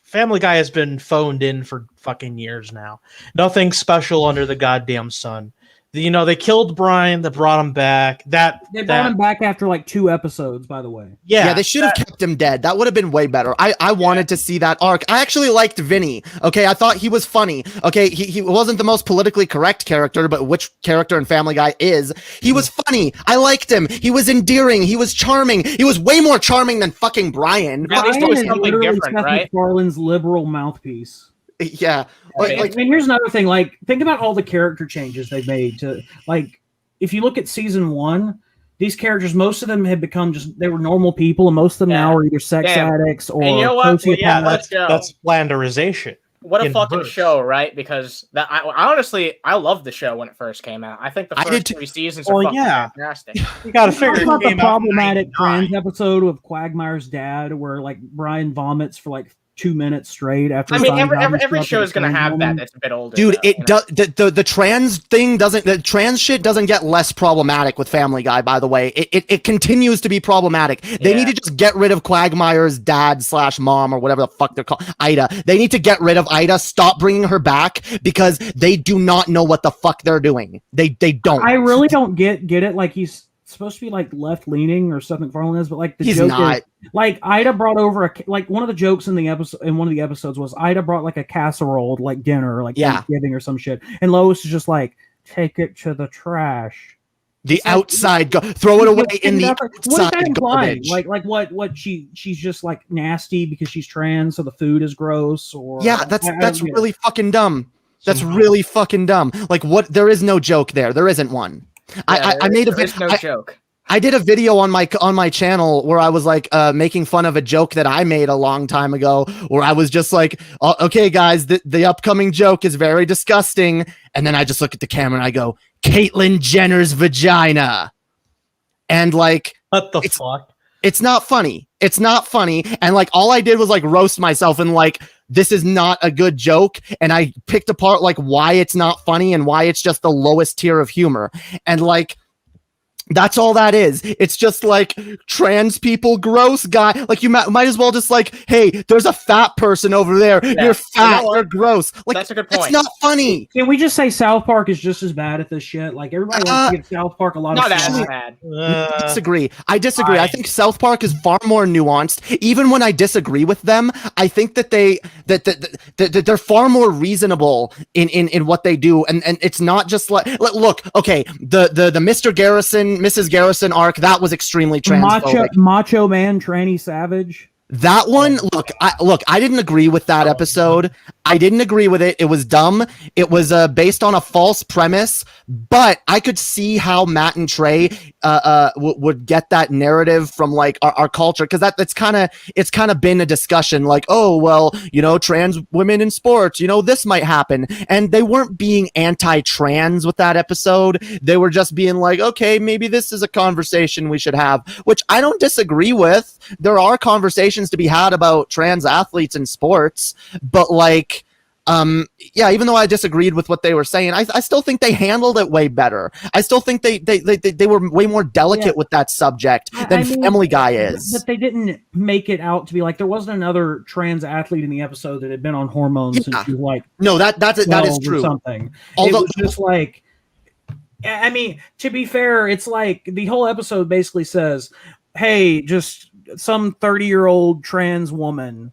Family Guy has been phoned in for fucking years now. Nothing special under the goddamn sun. You know, they killed Brian, they brought him back. They brought him back after like 2 episodes, by the way. Yeah, they should have kept him dead. That would have been way better. I wanted to see that arc. I actually liked Vinny. Okay, I thought he was funny. Okay, he wasn't the most politically correct character, but which character in Family Guy is? He was funny. I liked him. He was endearing. He was charming. He was way more charming than fucking Brian. At least it was something different, Seth right? MacFarlane's liberal mouthpiece. Yeah. And here's another thing. Like, think about all the character changes they've made to, like, if you look at season 1, these characters, most of them had become they were normal people, and most of them now are either sex addicts or you know what? Yeah, that's flanderization. What a fucking show, right? Because I honestly love the show when it first came out. I think the first 3 seasons are fucking fantastic. You gotta figure about the problematic trans episode of Quagmire's dad, where like Brian vomits for like 2 minutes straight after. I mean, every show is gonna have that. That's a bit older, dude. The trans thing doesn't. The trans shit doesn't get less problematic with Family Guy. By the way, it continues to be problematic. They need to just get rid of Quagmire's dad / mom or whatever the fuck they're called. Ida. They need to get rid of Ida. Stop bringing her back because they do not know what the fuck they're doing. They don't. I really don't get it. Like, he's supposed to be like left leaning or something. MacFarlane is, but like he's not. Like, Ida brought over one of the jokes in one of the episodes was Ida brought like a casserole to like dinner, like Thanksgiving or some shit, and Lois is just like, take it to the trash. The outside, throw it away in the outside. What is that implying? Like what she's just like nasty because she's trans, so the food is gross, or that's really fucking dumb. That's really fucking dumb. Like, what? There is no joke there. There isn't one. I made a video. No joke. I did a video on my channel where I was like making fun of a joke that I made a long time ago, where I was just like, okay, guys, the upcoming joke is very disgusting. And then I just look at the camera and I go, Caitlyn Jenner's vagina. And like, what the fuck? It's not funny. It's not funny. And like, all I did was like roast myself and like, this is not a good joke. And I picked apart like why it's not funny and why it's just the lowest tier of humor. And like, that's all that is. It's just like trans people, gross guy. Like, you might as well just like, hey, there's a fat person over there. Yeah. You're fat. You're gross. Like, that's a good point. It's not funny. Can we just say South Park is just as bad at this shit? Like, everybody wants to give South Park a lot of as bad. I disagree. I think South Park is far more nuanced. Even when I disagree with them, I think that they're far more reasonable in what they do. And it's not just like, look, okay, the Mr. Garrison, Mrs. Garrison arc, that was extremely transphobic. Macho Man, tranny savage. That one, look, I didn't agree with that episode. I didn't agree with it. It was dumb. It was based on a false premise, but I could see how Matt and Trey would get that narrative from like our culture, because it's kind of been a discussion like, oh well, you know, trans women in sports, you know, this might happen, and they weren't being anti-trans with that episode. They were just being like, okay, maybe this is a conversation we should have, which I don't disagree with. There are conversations to be had about trans athletes in sports, but like, yeah, even though I disagreed with what they were saying, I still think they handled it way better. I still think they were way more delicate with that subject than Family Guy is. But they didn't make it out to be like there wasn't another trans athlete in the episode that had been on hormones since she was like that is true. Something. Although, it was just like, I mean, to be fair, it's like the whole episode basically says, hey, just some 30-year-old trans woman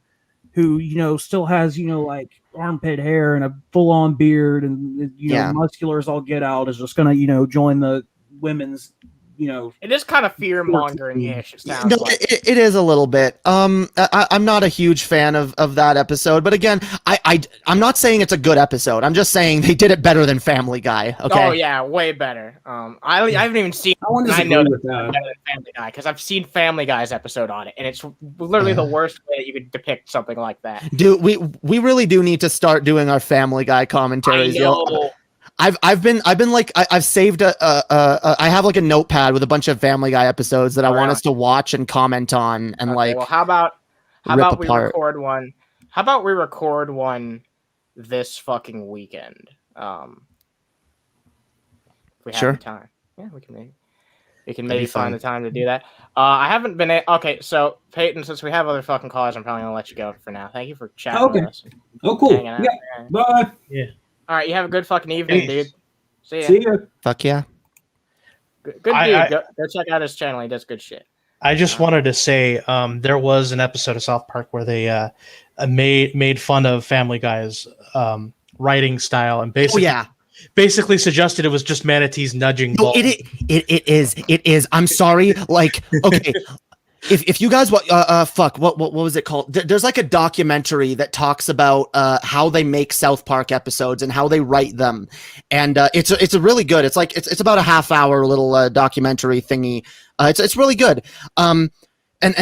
who, you know, still has, you know, like armpit hair and a full-on beard and, you know, muscular as all get out, is just gonna, you know, join the women's, you know, it is kind of fear-mongering-ish. It is a little bit. I'm not a huge fan of that episode, but again, I'm not saying it's a good episode. I'm just saying they did it better than Family Guy. Okay. Oh yeah, way better. I haven't even seen. I know that better than Family Guy because I've seen Family Guy's episode on it, and it's literally the worst way you could depict something like that. Dude, we really do need to start doing our Family Guy commentaries. I know. I've been like I've saved I have like a notepad with a bunch of Family Guy episodes that I want us to watch and comment on, and like, well, how about we record one? How about we record one this fucking weekend? If we have the time, yeah, we can maybe find the time to do that. I haven't been okay. So Peyton, since we have other fucking callers, I'm probably gonna let you go for now. Thank you for chatting with us. Oh, cool. Yeah. Bye. Yeah. All right, you have a good fucking evening, dude. See ya. Fuck yeah. Good dude. Go check out his channel. He does good shit. I just wanted to say there was an episode of South Park where they made fun of Family Guy's writing style and basically suggested it was just manatees nudging balls. It is. I'm sorry. Like, okay. If you guys what was it called? There's like a documentary that talks about how they make South Park episodes and how they write them, and it's a really good. It's like it's about a half-hour little documentary thingy. It's really good. And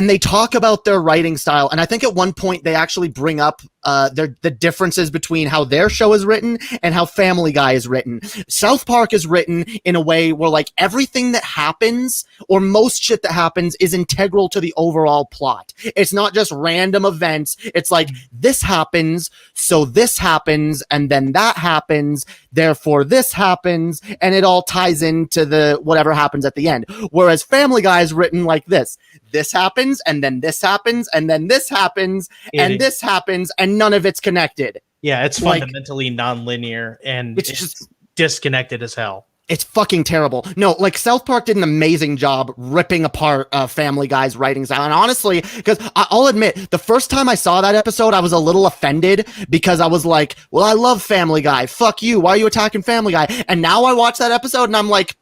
they talk about their writing style, and I think at one point they actually bring up the differences between how their show is written and how Family Guy is written. South Park is written in a way where like everything that happens, or most shit that happens, is integral to the overall plot. It's not just random events. It's like this happens, so this happens, and then that happens, therefore this happens, and it all ties into the whatever happens at the end. Whereas Family Guy is written like this. This happens, and then this happens, and then this happens, and this happens, and none of it's connected. Yeah, it's fundamentally non-linear, and it's just disconnected as hell. It's fucking terrible. No, like South Park did an amazing job ripping apart Family Guy's writing style. And honestly, because I'll admit, the first time I saw that episode, I was a little offended because I was like, well, I love Family Guy. Fuck you. Why are you attacking Family Guy? And now I watch that episode and I'm like,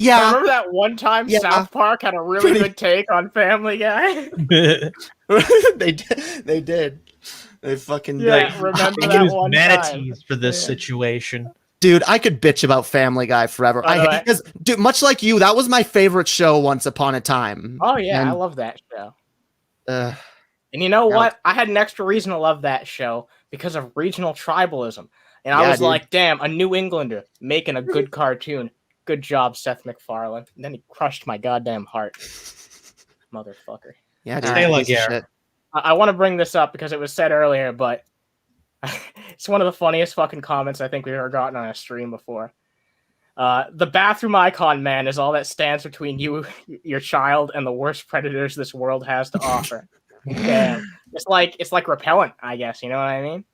yeah. I remember that one time South Park had a really good take on Family Guy? They did. They fucking did. Remember that one manatees time. For this situation. Dude, I could bitch about Family Guy forever. Because, dude, much like you, that was my favorite show once upon a time. Oh, yeah, I love that show. And you know what? I had an extra reason to love that show because of regional tribalism. And I was like, damn, a New Englander making a good cartoon. Good job, Seth MacFarlane. And then he crushed my goddamn heart. Motherfucker. Yeah, dude. I want to bring this up because it was said earlier, but it's one of the funniest fucking comments I think we've ever gotten on a stream before. The bathroom icon man is all that stands between you, your child, and the worst predators this world has to offer. Damn. It's like repellent, I guess. You know what I mean?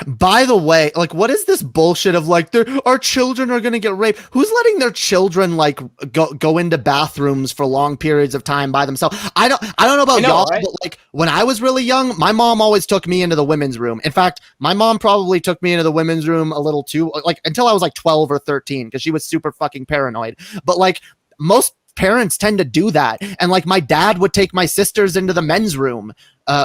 By the way, like, what is this bullshit of like our children are gonna get raped? Who's letting their children like go into bathrooms for long periods of time by themselves? I don't know about y'all, right? But like when I was really young, my mom always took me into the women's room. In fact, my mom probably took me into the women's room a little too, like until I was like 12 or 13, because she was super fucking paranoid. But like most parents tend to do that, and like my dad would take my sisters into the men's room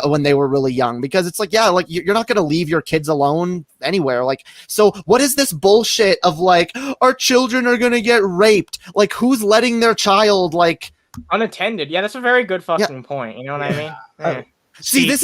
when they were really young, because it's like, yeah, like you're not going to leave your kids alone anywhere. Like, so what is this bullshit of like, our children are going to get raped? Like, who's letting their child like unattended? Yeah, that's a very good fucking point. You know what I mean? Yeah. See, this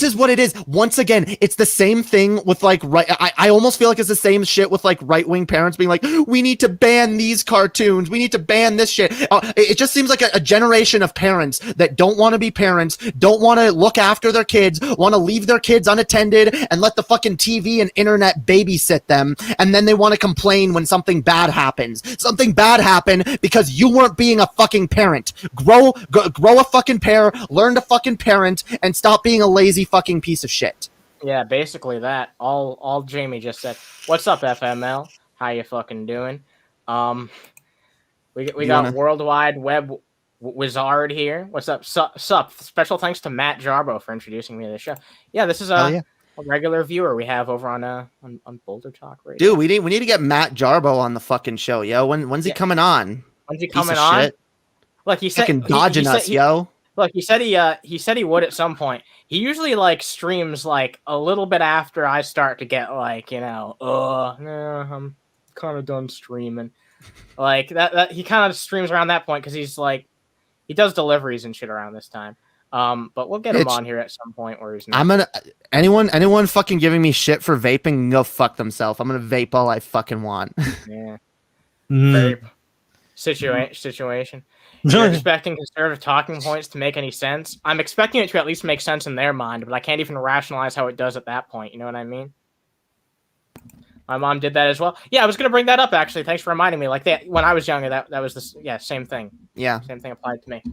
is what it is. Once again, it's the same thing with like I almost feel like it's the same shit with like right-wing parents being like, we need to ban these cartoons, we need to ban this shit. It just seems like a generation of parents that don't want to be parents, don't want to look after their kids, want to leave their kids unattended and let the fucking TV and internet babysit them, and then they want to complain when something bad happens. Something bad happened because you weren't being a fucking parent. Grow a fucking pair, learn to fucking parent, and stop being a lazy fucking piece of shit. Yeah, basically that. All Jamie just said. What's up, FML? How you fucking doing? We got Worldwide Web Wizard here. What's up? Sup? Special thanks to Matt Jarbo for introducing me to the show. Yeah, this is a regular viewer we have over on Boulder Talk Radio. Dude, we need to get Matt Jarbo on the fucking show, yo. When's he coming on? When's he coming on? Shit. Look, he said fucking dodging us, yo. Look, he said he would at some point. He usually like streams like a little bit after I start to get like, you know, I'm kind of done streaming. Like that he kind of streams around that point because he's like he does deliveries and shit around this time. But we'll get him on here at some point where he's not. Anyone fucking giving me shit for vaping can go fuck themselves. I'm gonna vape all I fucking want. Yeah. Vape. Situation. You're expecting conservative talking points to make any sense. I'm expecting it to at least make sense in their mind, but I can't even rationalize how it does at that point. You know what I mean? My mom did that as well. Yeah, I was going to bring that up, actually. Thanks for reminding me. Like, when I was younger, that was the same thing. Yeah. Same thing applied to me.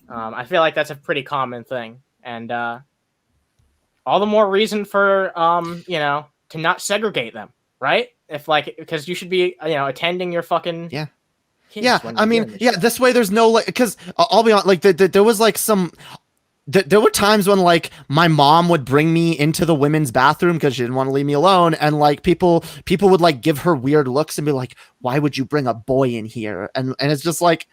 I feel like that's a pretty common thing. And all the more reason for, to not segregate them, right? Because you should be, attending your fucking... Yeah. Yeah, I mean, this way there's no, like, because I'll be honest, like, there was, like, there were times when, like, my mom would bring me into the women's bathroom because she didn't want to leave me alone, and, like, people would, like, give her weird looks and be like, why would you bring a boy in here? And it's just, like,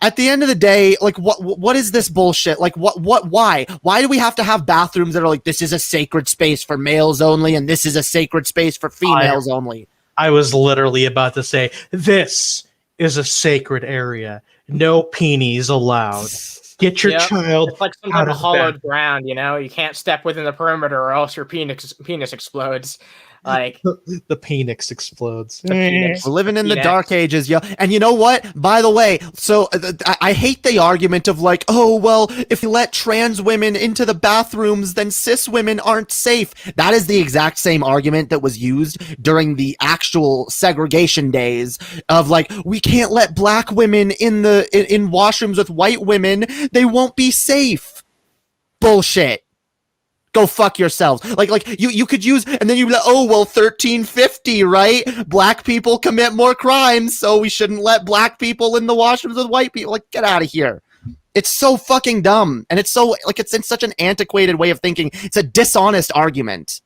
at the end of the day, like, what is this bullshit? Like, why do we have to have bathrooms that are like, this is a sacred space for males only, and this is a sacred space for females only? I was literally about to say, this is a sacred area. No peenies allowed. Get your child. It's like some kind of hollowed ground, you know? You can't step within the perimeter or else your penis explodes. Like the penis explodes. We're living in the dark ages, yo. And you know what? By the way, so I hate the argument of like, oh, well, if you let trans women into the bathrooms, then cis women aren't safe. That is the exact same argument that was used during the actual segregation days of like, we can't let black women in washrooms with white women. They won't be safe. Bullshit. Go fuck yourselves. Like you could use, and then you'd be like, oh, well, 1350, right? Black people commit more crimes, so we shouldn't let black people in the washrooms with white people. Like, get out of here. It's so fucking dumb. And it's so, like, it's in such an antiquated way of thinking. It's a dishonest argument.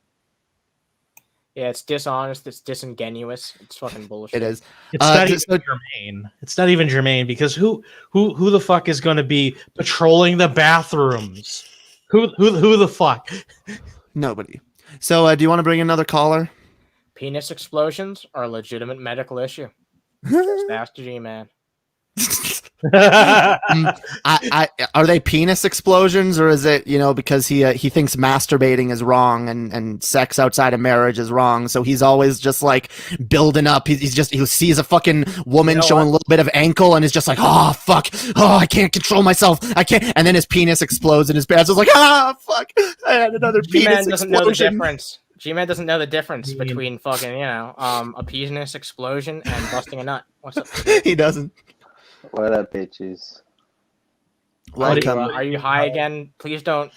Yeah, it's dishonest. It's disingenuous. It's fucking bullshit. It is. It's not even germane. It's not even germane because who the fuck is going to be patrolling the bathrooms? Who the fuck? Nobody. So, do you want to bring another caller? Penis explosions are a legitimate medical issue. Just ask GMan. Are they penis explosions, or is it, because he thinks masturbating is wrong and sex outside of marriage is wrong, so he's always just like building up. He sees a fucking woman showing a little bit of ankle and is just like, oh fuck, oh I can't control myself, I can't, and then his penis explodes and his parents is like, fuck, I had another penis explosion. G-Man doesn't know the difference between fucking a penis explosion and busting a nut. What's up? He doesn't. What up, bitches? Welcome. Are you high again? Please don't,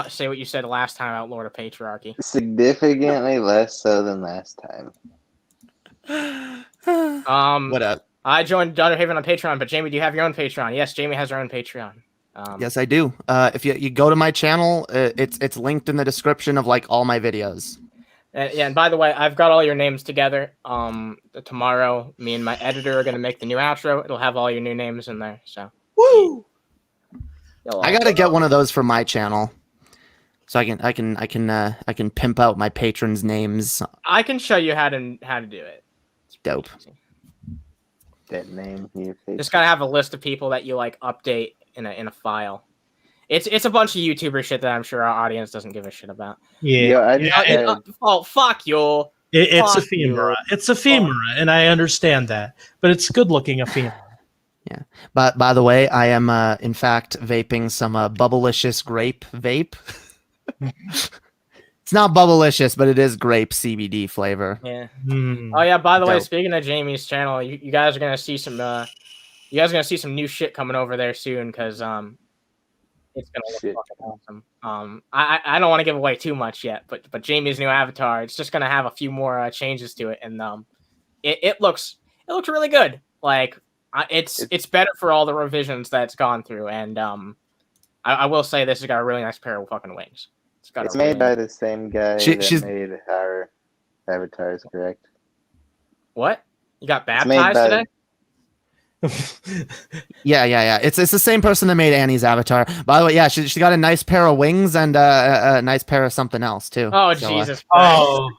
say what you said last time about Lord of Patriarchy. Significantly less so than last time. What up? I joined Daughter Haven on Patreon, but Jamie, do you have your own Patreon? Yes, Jamie has her own Patreon. Yes, I do. If you go to my channel, it's linked in the description of like all my videos. And by the way, I've got all your names together. Tomorrow, me and my editor are going to make the new outro. It'll have all your new names in there. So, woo! I got to get one of those for my channel. so I can pimp out my patrons' names. I can show you how to do it. Dope. That name here. Just gotta have a list of people that you like update in a file. It's a bunch of YouTuber shit that I'm sure our audience doesn't give a shit about. Yeah, Oh fuck you! It's Fuck ephemera. you. It's ephemera, and I understand that, but it's good looking ephemera. Yeah. But by the way, I am in fact vaping some Bubblicious grape vape. It's not Bubblicious, but it is grape CBD flavor. Yeah. Mm. Oh yeah. By the way, Dope. speaking of Jamie's channel, you guys are gonna see some. You guys are gonna see some new shit coming over there soon because it's gonna look Shit. fucking awesome. I don't want to give away too much yet, but Jamie's new avatar, it's just gonna have a few more changes to it, and it looks really good. Like it's better for all the revisions that it's gone through, and I will say this has got a really nice pair of fucking wings. It's made by the same guy she's- that made our avatars, correct? What? You got It's made baptized by- today? Yeah. It's the same person that made Annie's avatar. By the way, yeah, she got a nice pair of wings and a nice pair of something else too. Oh So, Jesus! Oh,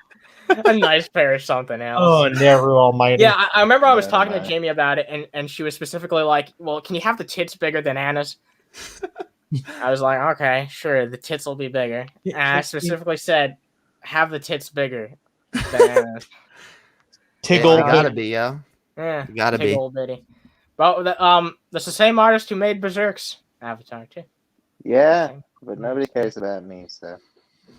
A nice pair of something else. oh, never almighty. Yeah, I remember I was Never talking to mind. Jamie about it, and she was specifically like, "Well, can you have the tits bigger than Anna's?" I was like, "Okay, sure, the tits will be bigger." And I specifically said, "Have the tits bigger than Anna's." Tiggle. They gotta be, yeah. Yeah, You gotta big be. old bitty. But that's the same artist who made Berserk's avatar too. Yeah, but nobody cares about me, so.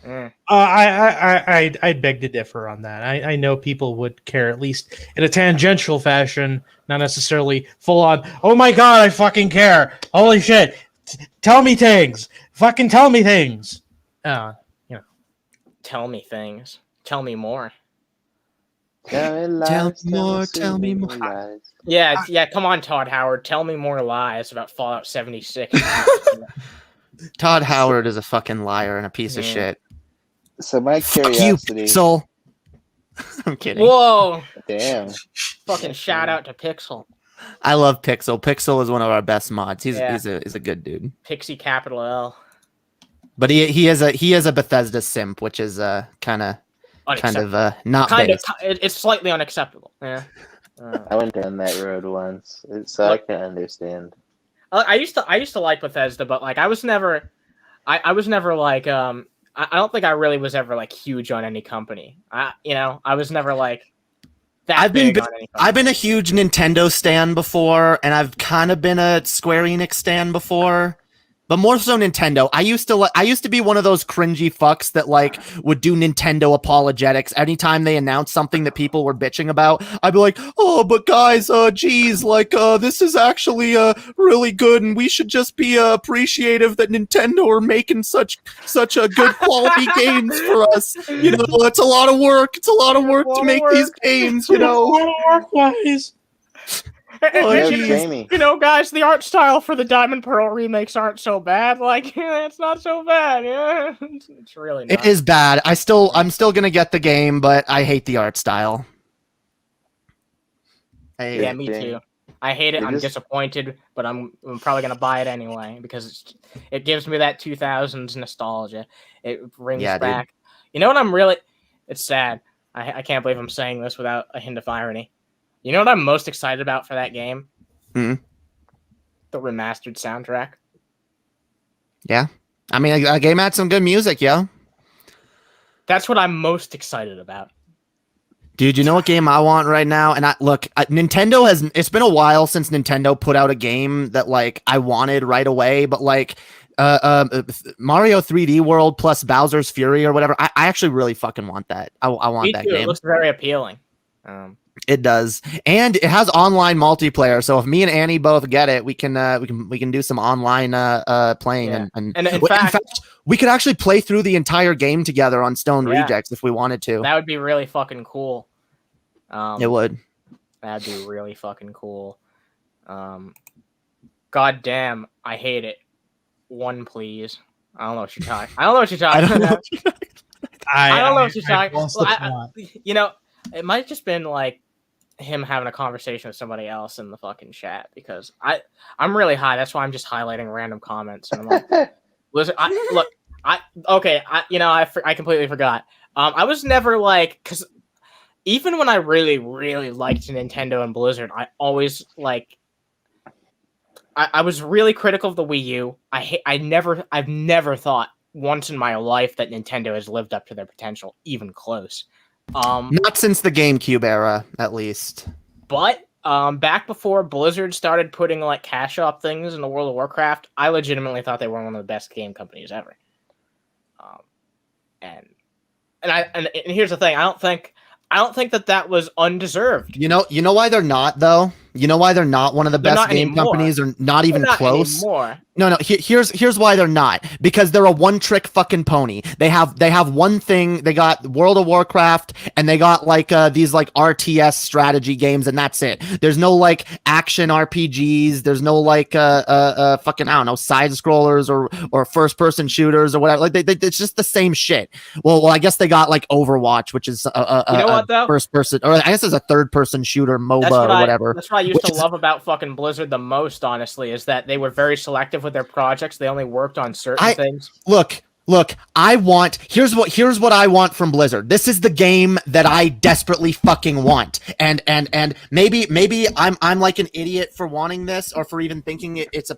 Yeah. I'd beg to differ on that. I know people would care, at least in a tangential fashion, not necessarily full on. Oh my god, I fucking care! Holy shit! Tell me things! Fucking tell me things! Tell me things. Tell me more. Tell me lies, tell me more. lies. Yeah. Come on, Todd Howard. Tell me more lies about Fallout 76. Todd Howard is a fucking liar and a piece of Yeah. shit. So my Fuck you, curiosity. Pixel. I'm kidding. Whoa! Damn. Fucking shout out to Pixel. I love Pixel. Pixel is one of our best mods. He's Yeah. he's a good dude. Pixie capital L. But he is a Bethesda simp, which is kind of not based. It's slightly unacceptable. Yeah. I went down that road once, so I can understand. I used to like Bethesda, but like I was never like I don't think I really was ever like huge on any company. I was never like that I've been big on any company. I've been a huge Nintendo stan before, and I've kind of been a Square Enix stan before. But more so Nintendo. I used to be one of those cringy fucks that like would do Nintendo apologetics anytime they announced something that people were bitching about. I'd be like, "Oh, but guys, geez, like this is actually really good, and we should just be appreciative that Nintendo are making such a good quality games for us. You know, it's a lot of work. It's a lot of work to make these games. You know." Work-wise. Oh, Yeah, geez. Jamie. Guys, the art style for the Diamond Pearl remakes aren't so bad. Like, it's not so bad. Yeah, it's really not. It is bad. I'm still gonna get the game, but I hate the art style. Yeah, me too. I hate it. It I'm is- disappointed, but I'm probably gonna buy it anyway because it gives me that 2000s nostalgia. It brings Yeah, dude. back. You know what I'm really? It's sad. I can't believe I'm saying this without a hint of irony. You know what I'm most excited about for that game? Hmm. The remastered soundtrack. Yeah, I mean, a game had some good music, yo. That's what I'm most excited about. Dude, you know what game I want right now? And Nintendo it's been a while since Nintendo put out a game that like I wanted right away, but like Mario 3D World plus Bowser's Fury or whatever. I actually really fucking want that. I want Me that too. It game. looks very appealing. It does. And it has online multiplayer, so if me and Annie both get it, we can do some online playing Yeah. and And in in fact, fact, we could actually play through the entire game together on Stone Yeah. Rejects if we wanted to. that would be really fucking cool. It would. That'd be really fucking cool. God damn, I hate it. One, please. I don't know what you're talking. I don't know what you're talking about. I don't know what you're talking. lost the Well, plot. It might just been like him having a conversation with somebody else in the fucking chat because I'm really high. That's why I'm just highlighting random comments. And I'm like, listen, look, I completely forgot. I was never like, because even when I really, really liked Nintendo and Blizzard, I always like. I was really critical of the Wii U. I've never thought once in my life that Nintendo has lived up to their potential, even close. Not since the GameCube era, at least. But back before Blizzard started putting like cash up things in the World of Warcraft, I legitimately thought they were one of the best game companies ever. And here's the thing: I don't think that was undeserved. You know why they're not though. You know why they're not one of the best game companies, or not even close. No. Here's why they're not. Because they're a one-trick fucking pony. They have one thing. They got World of Warcraft, and they got like these like RTS strategy games, and that's it. There's no like action RPGs. There's no like fucking, I don't know, side scrollers or first-person shooters or whatever. Like it's just the same shit. Well, I guess they got like Overwatch, which is first-person, or I guess it's a third-person shooter MOBA or whatever. That's what I used to love about fucking Blizzard the most, honestly, is that they were very selective with their projects. They only worked on certain things. Look, here's what I want from Blizzard. This is the game that I desperately fucking want. And maybe I'm like an idiot for wanting this, or for even thinking it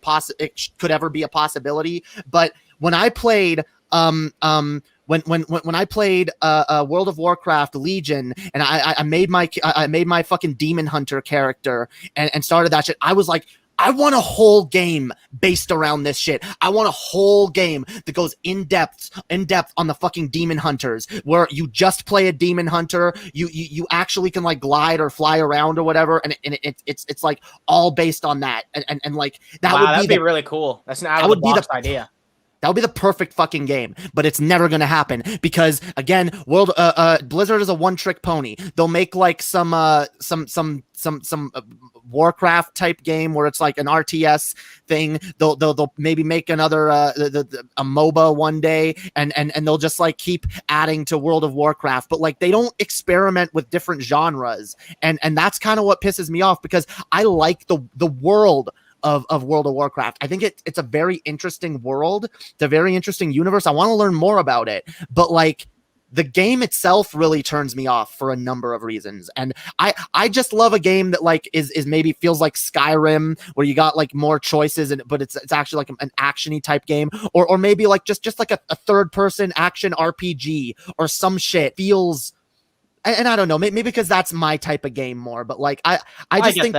could ever be a possibility. But when I played when I played World of Warcraft Legion, and I made my fucking Demon Hunter character and started that shit, I was like, I want a whole game based around this shit. I want a whole game that goes in depth on the fucking Demon Hunters, where you just play a Demon Hunter, you actually can like glide or fly around or whatever, and it's like all based on that, and like that'd be really cool. That's an out of the box idea. That would be the perfect fucking game, but it's never going to happen because, again, Blizzard is a one-trick pony. They'll make like some Warcraft type game where it's like an RTS thing. They'll maybe make another a MOBA one day, and they'll just like keep adding to World of Warcraft, but like they don't experiment with different genres, and that's kind of what pisses me off, because I like the world of World of Warcraft. I think it's a very interesting world. It's a very interesting universe. I want to learn more about it, but like the game itself really turns me off for a number of reasons. And I just love a game that like is maybe feels like Skyrim, where you got like more choices, but it's actually like an action-y type game, or maybe like just like a third person action RPG or some shit. Feels, and I don't know, maybe because that's my type of game more, but like I just think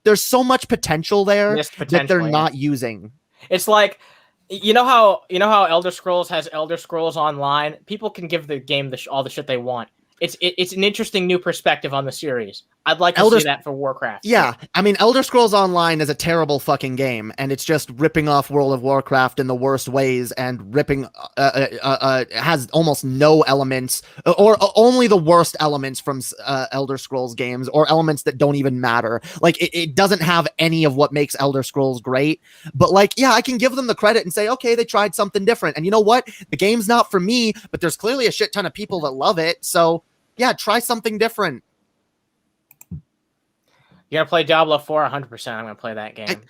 there's so much potential there that they're not using. It's like, you know how Elder Scrolls has Elder Scrolls Online? People can give the game all the shit they want. It's an interesting new perspective on the series. I'd like to see that for Warcraft. Yeah, I mean, Elder Scrolls Online is a terrible fucking game, and it's just ripping off World of Warcraft in the worst ways, and ripping has almost no elements, or only the worst elements from Elder Scrolls games, or elements that don't even matter. Like it doesn't have any of what makes Elder Scrolls great. But like, yeah, I can give them the credit and say, okay, they tried something different. And you know what? The game's not for me, but there's clearly a shit ton of people that love it. So yeah, try something different. You gonna play Diablo 4? 100%. I'm gonna play that game.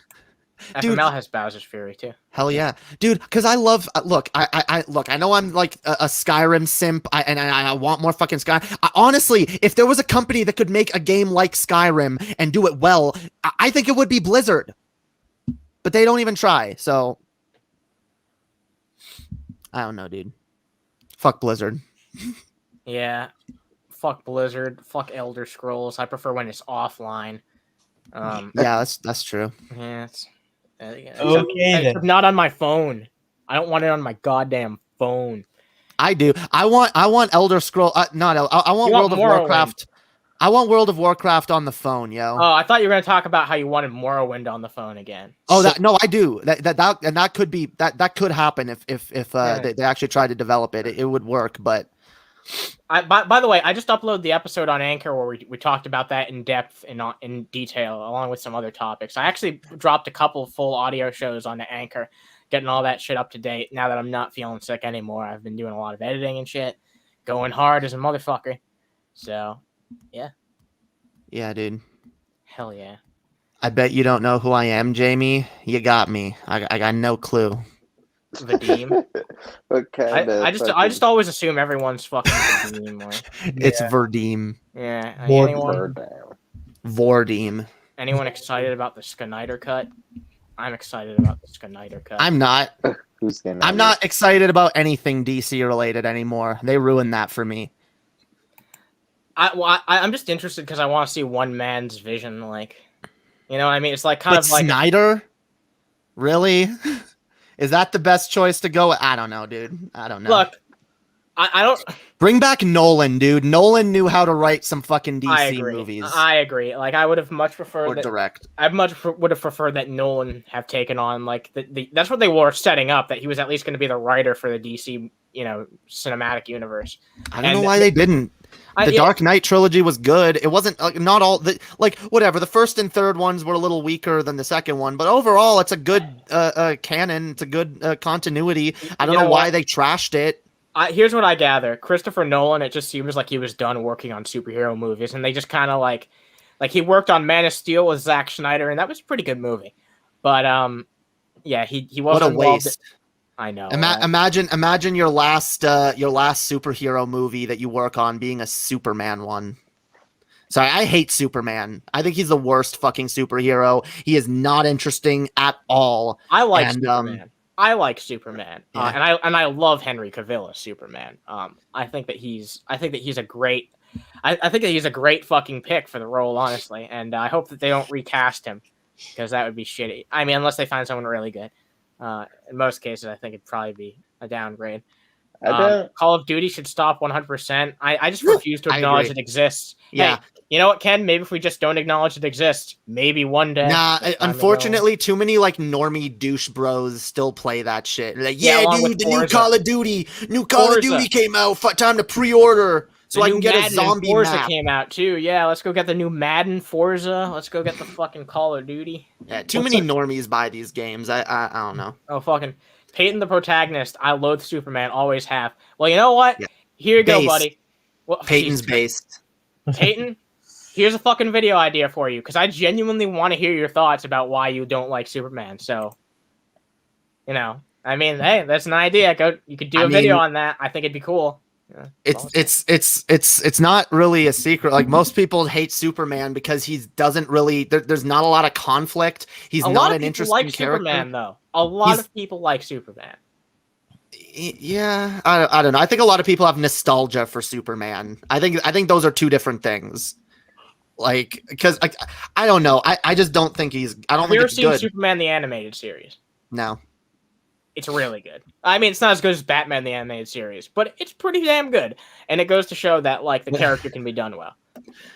FML has Bowser's Fury too. Hell yeah, dude! Because I love. Look, I know I'm like a Skyrim simp, and I want more fucking Skyrim. Honestly, if there was a company that could make a game like Skyrim and do it well, I think it would be Blizzard. But they don't even try. So I don't know, dude. Fuck Blizzard. Yeah. Fuck Blizzard. Fuck Elder Scrolls. I prefer when it's offline. Yeah, that's true. Yeah, it's not on my phone. I don't want it on my goddamn phone. I do. I want Elder Scroll. I want World of Warcraft. I want World of Warcraft on the phone, yo. Oh, I thought you were gonna talk about how you wanted Morrowind on the phone again. Oh, no, I do. That could be that could happen if they actually tried to develop it. It would work, but. By the way, I just uploaded the episode on Anchor where we talked about that in depth and in detail, along with some other topics. I actually dropped a couple full audio shows on the Anchor, getting all that shit up to date. Now that I'm not feeling sick anymore, I've been doing a lot of editing and shit, going hard as a motherfucker. So, yeah. Yeah, dude. Hell yeah. I bet you don't know who I am, Jamie. You got me. I got no clue. Vadim. What kind of I just always assume everyone's fucking Vadim. Or, It's Verdim. yeah. More Vordim. Anyone excited about the Snyder cut? I'm excited about the Snyder cut. I'm not. Who's gonna? I'm not excited about anything DC related anymore. They ruined that for me. I'm just interested because I want to see one man's vision. Like, you know what I mean? It's like kind But of like Snyder? Really? Is that the best choice to go? I don't know, dude. I don't know. Look, I don't. Bring back Nolan, dude. Nolan knew how to write some fucking DC I agree. movies. I agree. Like, I would have much preferred Or that. direct. I would have preferred that Nolan have taken on like that's what they were setting up, that he was at least going to be the writer for the DC, cinematic universe. I don't know why they didn't. The Dark Knight trilogy was good. It wasn't not all whatever. The first and third ones were a little weaker than the second one, but overall, it's a good canon. It's a good continuity. I don't know why they trashed it. Here's what I gather: Christopher Nolan. It just seems like he was done working on superhero movies, and they just kind of like he worked on Man of Steel with Zack Snyder, and that was a pretty good movie. But yeah, he wasn't. What a waste. I know. Imagine your last superhero movie that you work on being a Superman one. Sorry, I hate Superman. I think he's the worst fucking superhero. He is not interesting at all. I like Superman. I like Superman, Yeah. and I love Henry Cavill as Superman. I think that he's a great. I think that he's a great fucking pick for the role, honestly, and I hope that they don't recast him, because that would be shitty. I mean, unless they find someone really good. In most cases, I think it'd probably be a downgrade. Call of Duty should stop 100%. I just refuse to acknowledge it exists. Yeah. Hey, you know what, Ken? Maybe if we just don't acknowledge it exists, maybe one day. Nah, unfortunately, too many normie douche bros still play that shit. Like, dude, the new Call of Duty, came out. Time to pre-order so I can get a zombie Forza map. Came out too. Yeah, let's go get the new Madden Forza. Let's go get the fucking Call of Duty. Yeah, too many normies buy these games. I don't know. Oh, fucking Peyton, the protagonist. I loathe Superman. Always have. Well, you know what? Yeah. Here you go, buddy. Well, Peyton's based. Peyton, here's a fucking video idea for you, because I genuinely want to hear your thoughts about why you don't like Superman. So, I mean, hey, that's an idea. You could do a video on that. I think it'd be cool. Yeah, it's not really a secret. Like, most people hate Superman because he doesn't really. There's not a lot of conflict. He's not an interesting character. Superman, though. A lot of people like Superman. Yeah, I don't know. I think a lot of people have nostalgia for Superman. I think those are two different things. Like, because I don't know. I just don't think he's. I don't think it's good. Have you ever seen Superman the animated series? No. It's really good. I mean, it's not as good as Batman the animated series, but it's pretty damn good. And it goes to show that the character can be done well.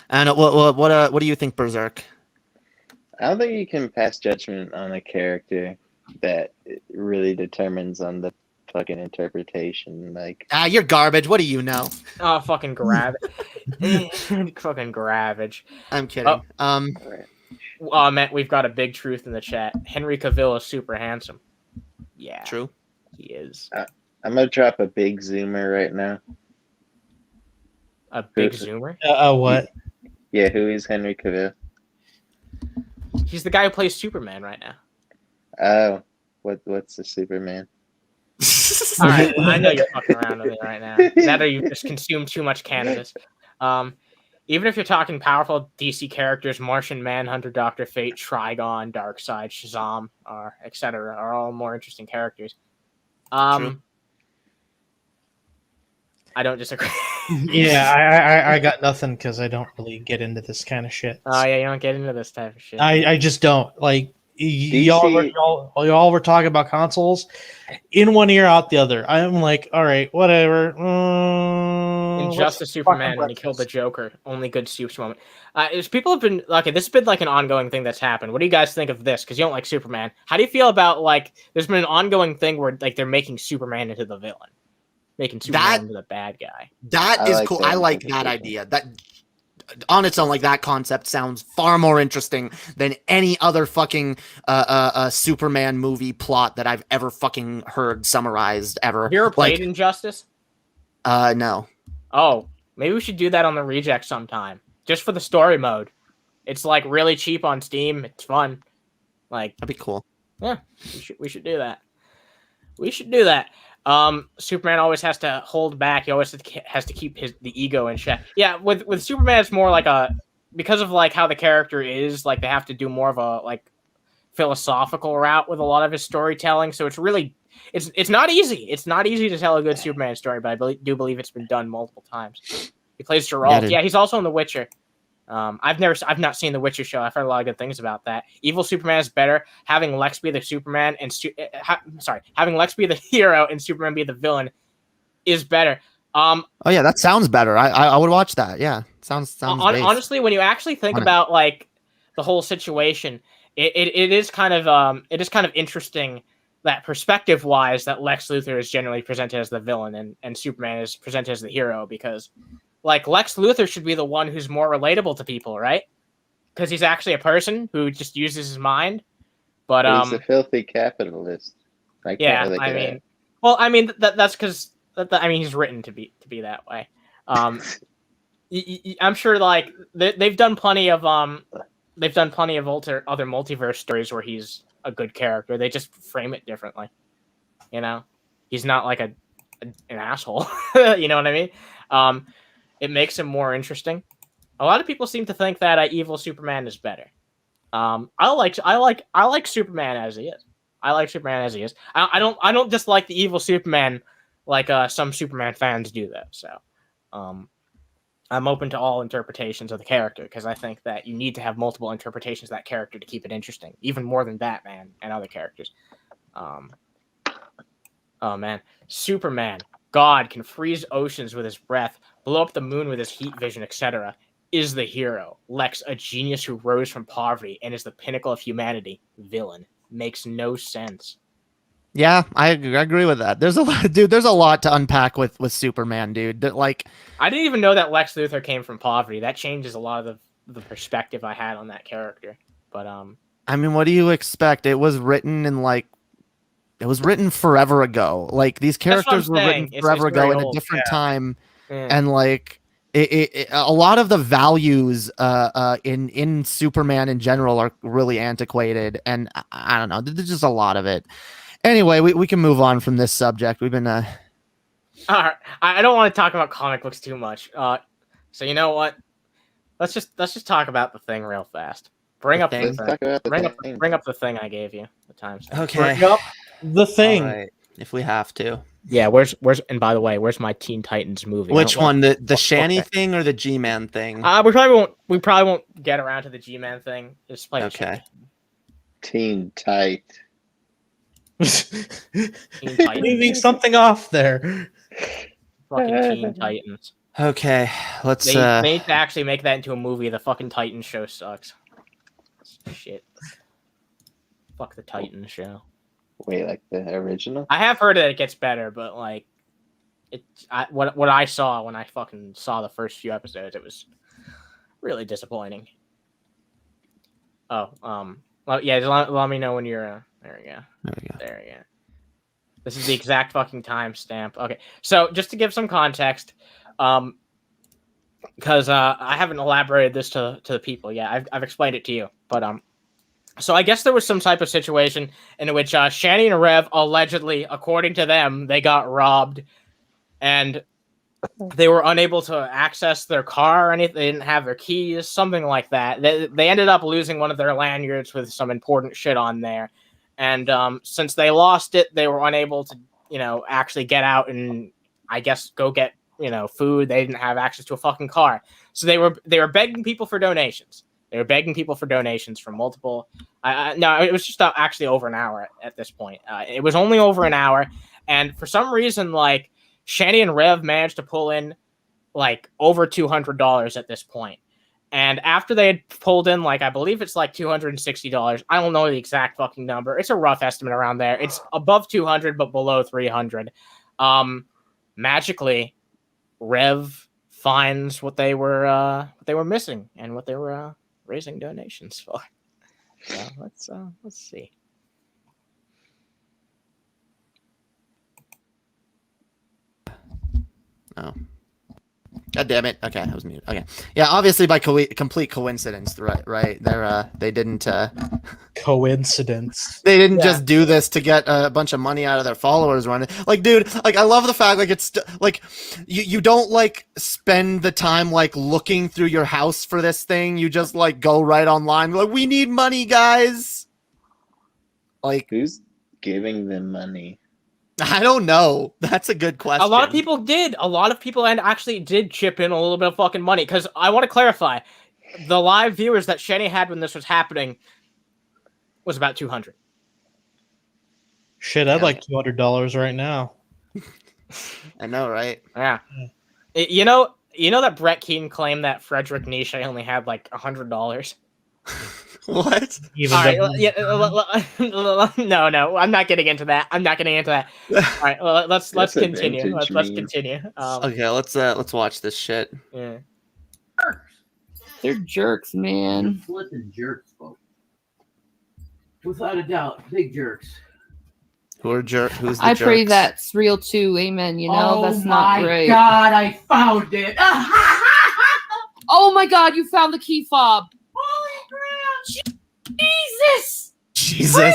And what do you think, Berserk? I don't think you can pass judgment on a character that really determines on the fucking interpretation. Like, you're garbage. What do you know? Oh, fucking gravage. Fucking gravage. I'm kidding. Oh, Matt, we've got a big truth in the chat. Henry Cavill is super handsome. Yeah, true. He is. I'm gonna drop a big zoomer right now. A big zoomer? What? Yeah, who is Henry Cavill? He's the guy who plays Superman right now. Oh, what's the Superman? All right, I know you're fucking around with me right now. That or you just consume too much cannabis. Even if you're talking powerful DC characters, Martian Manhunter, Dr. Fate, Trigon, Darkseid, Shazam, or etc., are all more interesting characters. True. I don't disagree. Yeah, I got nothing because I don't really get into this kind of shit. Oh yeah, you don't get into this type of shit. I just don't like. Y'all were talking about consoles in one ear, out the other. I'm like, all right, whatever. Injustice Superman when he killed the Joker. Only good Supes moment. People have been this has been an ongoing thing that's happened. What do you guys think of this? Because you don't like Superman. How do you feel about there's been an ongoing thing where they're making Superman into the villain, making Superman into the bad guy? That is cool. I like that idea. That on its own, that concept sounds far more interesting than any other fucking Superman movie plot that I've ever fucking heard summarized ever. Have you ever played Injustice? No. Oh, maybe we should do that on the Reject sometime, just for the story mode. It's really cheap on Steam. It's fun. That'd be cool. Yeah, we should do that. We should do that. Superman always has to hold back. He always has to keep the ego in check. Yeah, with Superman, it's more like because of like how the character is. Like they have to do more of a like philosophical route with a lot of his storytelling. So it's really it's not easy. It's not easy to tell a good Superman story, but I do believe it's been done multiple times. He plays Geralt. Yeah, he's also in The Witcher. I've not seen The Witcher show. I've heard a lot of good things about that. Evil Superman is better. Having Lex be the Superman and having Lex be the hero and Superman be the villain is better. Oh yeah, that sounds better. I would watch that. Yeah, sounds honestly, when you actually think about like the whole situation, it is kind of interesting that perspective wise that Lex Luthor is generally presented as the villain and Superman is presented as the hero, because like Lex Luthor should be the one who's more relatable to people, right? Because he's actually a person who just uses his mind. But he's a filthy capitalist. Yeah, I mean that's because he's written to be that way. I'm sure like they've done plenty of other multiverse stories where he's a good character. They just frame it differently. You know, he's not like an asshole. You know what I mean? It makes him more interesting. A lot of people seem to think that evil Superman is better. I like Superman as he is. I like Superman as he is. I don't dislike the evil Superman like some Superman fans do that. So, I'm open to all interpretations of the character because I think that you need to have multiple interpretations of that character to keep it interesting, even more than Batman and other characters. Oh man, Superman, God, can freeze oceans with his breath, blow up the moon with his heat vision, etc. Is the hero. Lex, a genius who rose from poverty and is the pinnacle of humanity. Villain. Makes no sense. Yeah, I agree with that. There's a lot to unpack with Superman, dude. Like, I didn't even know that Lex Luthor came from poverty. That changes a lot of the perspective I had on that character. But I mean, what do you expect? It was written forever ago. Like these characters were written forever ago in a different time, and like a lot of the values in Superman in general are really antiquated, and I don't know. There's just a lot of it. Anyway, we can move on from this subject. We've been all right. I don't want to talk about comic books too much. So you know what? Let's just talk about the Thing real fast. Bring up the thing I gave you. The timestamp. Okay. Bring up the Thing. All right, if we have to. Yeah. Where's and by the way, where's my Teen Titans movie? Which one? The Shanny thing or the GMan thing? We probably won't get around to the GMan thing. Just play. Okay. Teen Tight. Leaving something off there. Fucking Teen Titans. Okay, let's. They need to actually make that into a movie. The fucking Titans show sucks. Shit. Fuck the Titans show. Wait, like the original? I have heard that it gets better, but like, what I saw when I fucking saw the first few episodes, it was really disappointing. Oh, well, yeah, just let me know when you're. There we go. There we go. This is the exact fucking timestamp. Okay, so just to give some context, because I haven't elaborated this to the people yet. I've explained it to you, but so I guess there was some type of situation in which Shanny and Rev allegedly, according to them, they got robbed, and they were unable to access their car or anything. They didn't have their keys, something like that. They ended up losing one of their lanyards with some important shit on there. And since they lost it, they were unable to, actually get out and, I guess, go get, food. They didn't have access to a fucking car. So they were begging people for donations. They were begging people for donations from multiple. No, it was just actually over an hour at this point. It was only over an hour. And for some reason, like, Shanny and Rev managed to pull in, like, over $200 at this point. And after they had pulled in, like, I believe it's like $260. I don't know the exact fucking number. It's a rough estimate around there. It's above 200, but below 300. Magically, Rev finds what they were missing and what they were raising donations for. So let's see. Oh. God damn it. Okay, I was muted. Okay. Yeah, obviously by complete coincidence, right? They didn't Coincidence. they didn't just do this to get a bunch of money out of their followers running. Like, dude, like I love the fact like it's like you don't like spend the time like looking through your house for this thing. You just like go right online like we need money, guys. Like Who's giving them money? I don't know. That's a good question. A lot of people did. A lot of people and actually did chip in a little bit of fucking money. Because I want to clarify, the live viewers that Shanny had when this was happening was about 200. Shit, I'd like $200 right now. I know, right? Yeah. You know that Brett Keane claimed that Frederick Nietzsche only had like $100. What? Even All right, though- no, I'm not getting into that. All right, well, let's That's a continue. vintage Let's meme. continue. Okay, let's watch this shit. Yeah. They're jerks, man. Flipping jerks, folks. Without a doubt, big jerks. Who's the I pray jerks? that's real too. Amen. You know, that's not great. God, I found it! Oh my God, you found the key fob. Holy crap! Jesus! Jesus.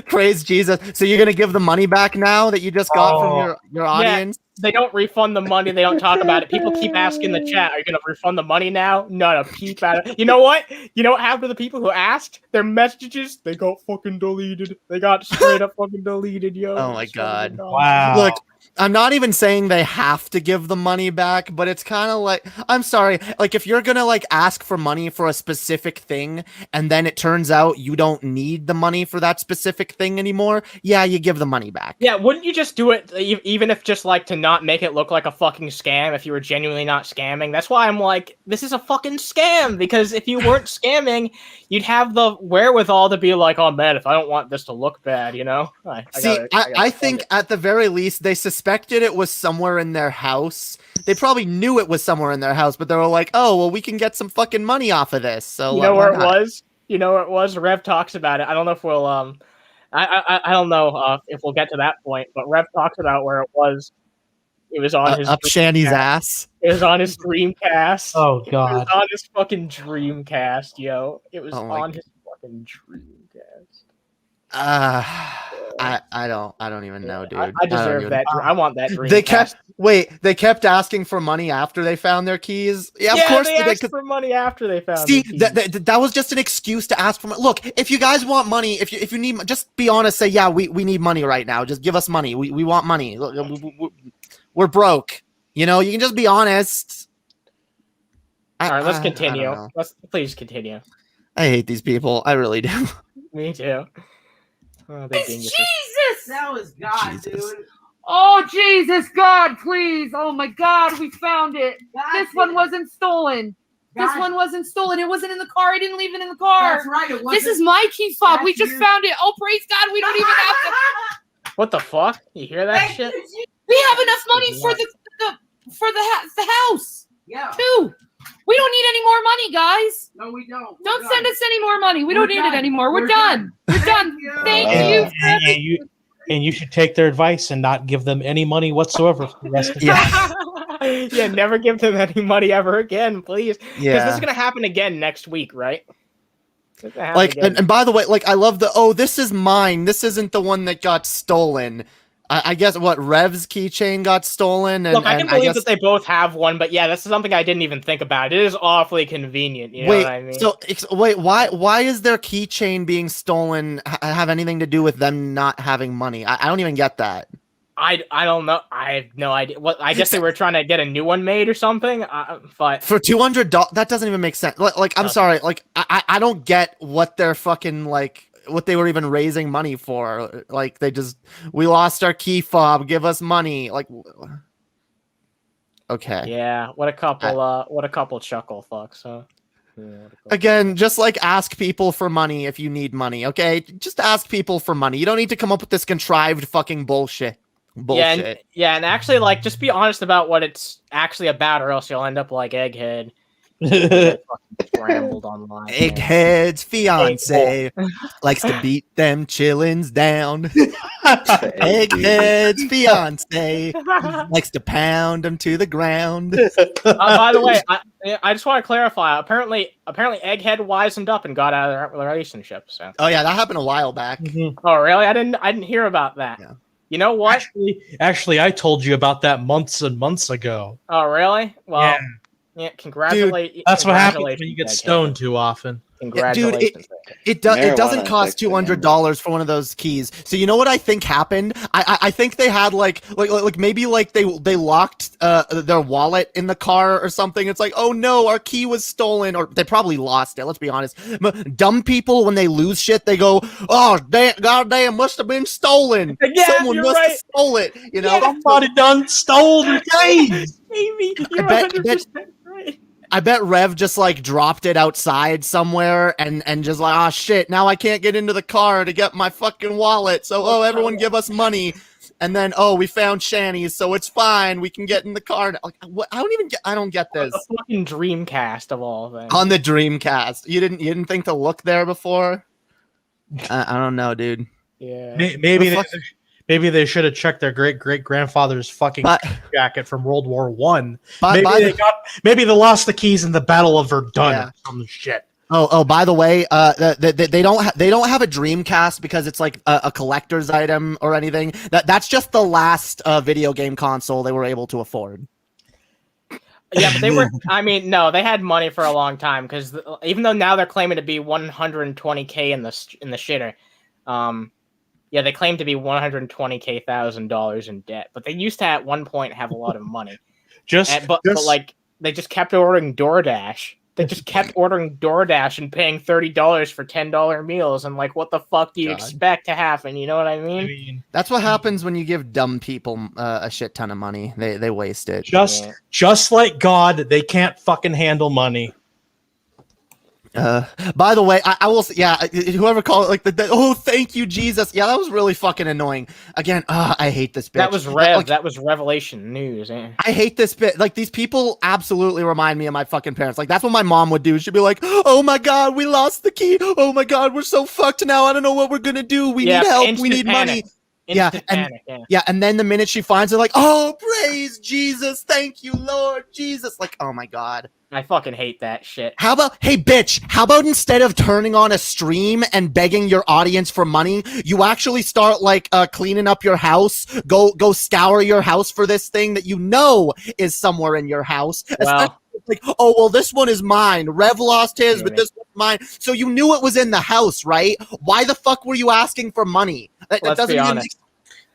Praise Jesus. So you're gonna give the money back now that you just got from your audience? They don't refund the money. They don't talk about it. People keep asking in the chat, "Are you gonna refund the money now?" Not a peep at it. You know what? You know what happened to the people who asked? Their messages, they got fucking deleted. They got straight up fucking deleted, yo. Oh my God. Wow. Look, I'm not even saying they have to give the money back, but it's kind of like, I'm sorry, like if you're gonna like ask for money for a specific thing and then it turns out you don't need the money for that specific thing anymore, yeah, you give the money back. Yeah, wouldn't you just do it even if just like to not make it look like a fucking scam if you were genuinely not scamming? That's why I'm like, this is a fucking scam, because if you weren't scamming, you'd have the wherewithal to be like, oh man, if I don't want this to look bad, you know? I think at the very least they suspected it was somewhere in their house. They probably knew it was somewhere in their house, but they were like, oh, well, we can get some fucking money off of this. So you know where it was? You know where it was? Rev talks about it. I don't know if we'll I don't know if we'll get to that point, but Rev talks about where it was. It was on his up Shanny's ass. It was on his Dreamcast. Oh It God. was on his fucking Dreamcast, yo. It was Oh my on his fucking Dreamcast. I don't even know, dude. I deserve that. I want that Dreamcast. They kept asking for money after they found their keys. Yeah, of Yeah, course they asked could. for money after they found. See, the keys. that was just an excuse to ask for money. Look, if you guys want money, if you need, just be honest. Say, yeah, we need money right now. Just give us money. We want money. Look, we're broke. You know, you can just be honest. All right, let's I don't continue. know. Let's please continue. I hate these people. I really do. Me too. Oh, they It's geniuses. Jesus! That was God, Jesus. dude. Oh, Jesus, God, please. Oh, my God, we found it. God This did one it. wasn't stolen. This God- one wasn't stolen. It wasn't in the car. I didn't leave it in the car. That's right. It wasn't. This is my key fob. We That's just you. found it. Oh, praise God. We don't even have to. What the fuck? You hear that shit? We have enough money for the house, Yeah. too. We don't need any more money, guys. No, we don't. Don't send us any more money. We don't We're need done. it anymore. We're We're done. We're done. you. Thank you. And you should take their advice and not give them any money whatsoever for the rest of the Yeah. Yeah, never give them any money ever again, please. Because this Yeah. is gonna happen again next week, right? It's gonna happen Like, again. and by the way, like, I love this is mine. This isn't the one that got stolen. I guess what Rev's keychain got stolen. And, Look, I can and believe guess, that they both have one, but yeah, this is something I didn't even think about. It is awfully convenient. You know wait, what I mean? wait, why is their keychain being stolen have anything to do with them not having money? I don't even get that. I don't know. I have no idea. What? I guess they were trying to get a new one made or something. But For $200, that doesn't even make sense. Like I'm sorry, like I don't get what they're fucking like. What they were even raising money for. Like we lost our key fob, give us money. Like, okay. yeah, what a couple chuckle fucks, huh? Yeah, what a couple- Again, just like ask people for money if you need money, okay? Just ask people for money. You don't need to come up with this contrived fucking bullshit. Yeah, and actually, like, just be honest about what it's actually about, or else you'll end up like Egghead. scrambled online. Egghead's fiance likes to beat them chillins down. Egghead's fiance likes to pound them to the ground. By the way, I just want to clarify. Apparently, Egghead wisened up and got out of their relationship. So. Oh yeah, that happened a while back. Oh really? I didn't hear about that. Yeah. You know what? Actually, I told you about that months and months ago. Oh really? Well, yeah. Congratulations. That's what happens when you get stoned too often. Congratulations. Dude, it doesn't cost $200 for one of those keys. So you know what I think happened? I think they had like maybe like they locked their wallet in the car or something. It's like, oh no, our key was stolen, or they probably lost it. Let's be honest. Dumb people, when they lose shit, they go, oh goddamn, must have been stolen. Yeah, someone must have stole it. You know, somebody done stole the keys. Maybe you're 100% right. I bet Rev just like dropped it outside somewhere and just like, oh shit, now I can't get into the car to get my fucking wallet. So, everyone give us money. And then, we found Shanny's, so it's fine. We can get in the car. Like, what? I don't get this. The fucking Dreamcast of all things. On the Dreamcast. You didn't think to look there before? I don't know, dude. Yeah. Maybe they should have checked their great-great-grandfather's fucking jacket from World War One. Maybe they lost the keys in the Battle of Verdun or some shit. Oh, by the way, they don't have a Dreamcast because it's like a collector's item or anything. That's just the last video game console they were able to afford. Yeah, but they were. I mean, no, they had money for a long time because even though now they're claiming to be $120K in the shitter, yeah, they claim to be $120,000 in debt, but they used to at one point have a lot of money. But like they just kept ordering DoorDash. They just kept ordering DoorDash and paying $30 for $10 meals. And like, what the fuck do you expect to happen? You know what I mean? That's what happens when you give dumb people a shit ton of money. They waste it. Just like God, they can't fucking handle money. By the way, I will say, whoever called it, like oh, thank you, Jesus. Yeah, that was really fucking annoying. Again, I hate this bit. That was that was Revelation News. I hate this bit. Like, these people absolutely remind me of my fucking parents. Like, that's what my mom would do. She'd be like, oh my God, we lost the key. Oh my God, we're so fucked now. I don't know what we're gonna do. We need help. We need money. And then the minute she finds it, like, oh, praise Jesus. Thank you, Lord Jesus. Like, oh my God. I fucking hate that shit. How about, hey, bitch, how about instead of turning on a stream and begging your audience for money, you actually start, like, cleaning up your house, go scour your house for this thing that you know is somewhere in your house. Well, like, oh, well, this one is mine. Rev lost his, but this one's mine. So you knew it was in the house, right? Why the fuck were you asking for money? Let's be honest.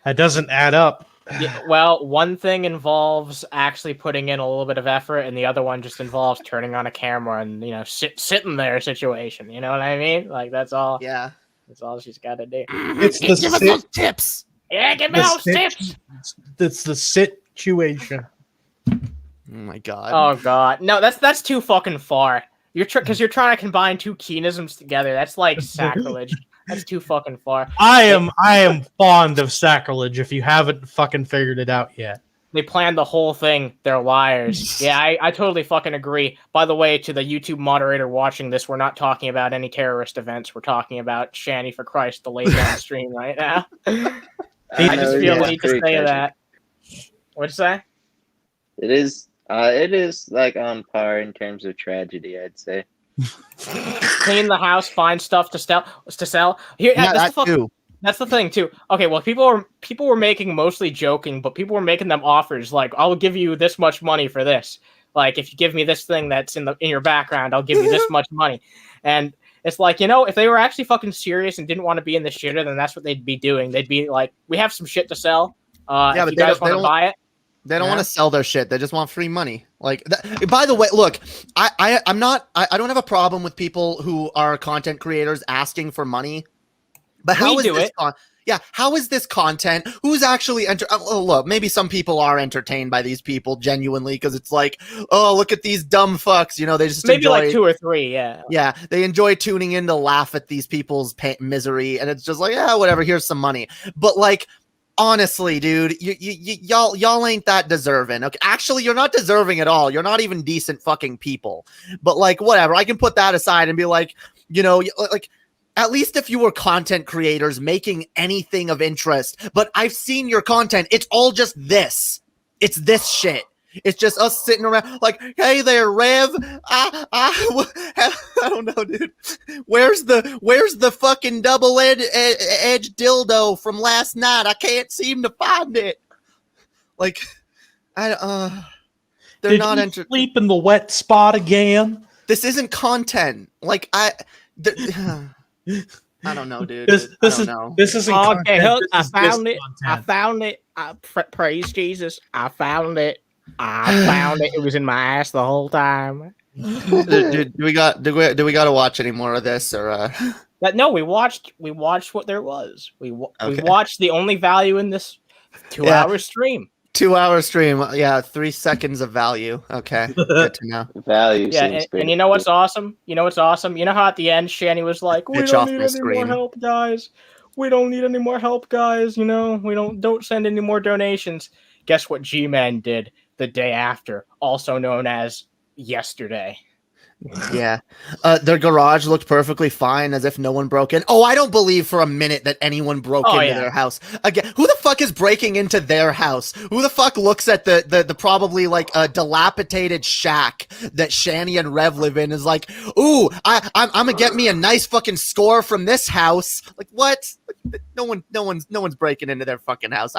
That doesn't add up. Yeah, well, one thing involves actually putting in a little bit of effort, and the other one just involves turning on a camera and, you know, sitting there situation. You know what I mean? Like, that's all. Yeah, that's all she's got to do. It's give us those tips. Yeah, give me those tips. It's the situation. Oh my God. Oh God, no, that's too fucking far. Because you're trying to combine two keynisms together. That's like sacrilege. That's too fucking far. I am fond of sacrilege if you haven't fucking figured it out yet. They planned the whole thing. They're liars. Yeah, I totally fucking agree. By the way, to the YouTube moderator watching this, we're not talking about any terrorist events. We're talking about ShannyForChrist, the lay down stream right now. I just feel the need to say that. What'd you say? It is like on par in terms of tragedy, I'd say. Clean the house, find stuff to sell. Here, that's the thing too. Okay, well, people were making mostly joking, but people were making them offers like, "I'll give you this much money for this. Like, if you give me this thing that's in your background, I'll give you this much money." And it's like, you know, if they were actually fucking serious and didn't want to be in the shitter, then that's what they'd be doing. They'd be like, "We have some shit to sell. If you guys want to buy it." They don't want to sell their shit. They just want free money. Like, by the way, look, I don't have a problem with people who are content creators asking for money. But how is this content? Who's actually look, maybe some people are entertained by these people genuinely because it's like, oh, look at these dumb fucks. You know, they just maybe like 2 or 3. Yeah. Yeah, they enjoy tuning in to laugh at these people's misery, and it's just like, yeah, whatever. Here's some money. But like, honestly, dude, y'all ain't that deserving. Okay, actually, you're not deserving at all. You're not even decent fucking people. But like, whatever. I can put that aside and be like, you know, like. At least if you were content creators making anything of interest, but I've seen your content. It's all just this. It's this shit. It's just us sitting around like, hey there, Rev. I don't know, dude. Where's the fucking double-edged dildo from last night? I can't seem to find it. Like, they're Did not you sleep in the wet spot again? This isn't content. Like I don't know, dude. This isn't Okay, content. look, This I is found it. I content. found it. Praise Jesus. I found it. I found it. It was in my ass the whole time. do we got to watch any more of this or But no, we watched what there was. We Okay. watched the only value in this 2-hour stream. 2-hour stream? Yeah, 3 seconds of value. Okay, good to know. Value Yeah, seems and you know what's awesome? You know what's awesome? You know how at the end Shanny was like, "We Bitch don't off need my any more screen. help, guys. We don't need any more help, guys. You know, we don't send any more donations." Guess what GMan did the day after, also known as yesterday. Yeah, their garage looked perfectly fine, as if no one broke in. Oh, I don't believe for a minute that anyone broke into yeah. their house again. Who the fuck is breaking into their house? Who the fuck looks at the probably like a dilapidated shack that Shanny and Rev live in is like, ooh, I'm gonna get me a nice fucking score from this house. Like what? No one's breaking into their fucking house.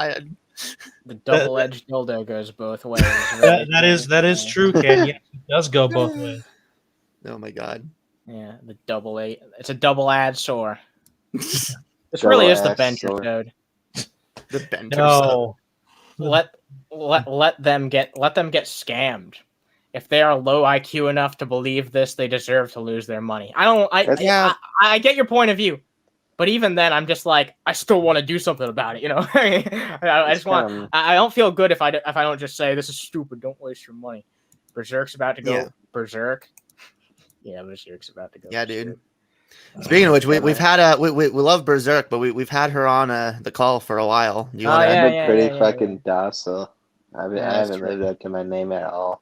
The double-edged dildo goes both ways. That is true, Ken. Yes, it does go both ways. Oh my god. Yeah, the double A. It's a double-ad sore. This Double really is the ass Bender sore. code. The Bender. No. Let them get scammed. If they are low IQ enough to believe this, they deserve to lose their money. I get your point of view, but even then, I'm just like, I still want to do something about it. You know, I just want. I don't feel good if I don't just say this is stupid. Don't waste your money. Berserk's about to go berserk. Yeah, Berserk's about to go. Yeah, dude. Speaking of which, we've had we love Berserk, but we've had her on the call for a while. Do you want to? I've been pretty fucking docile. I haven't true. lived up to my name at all.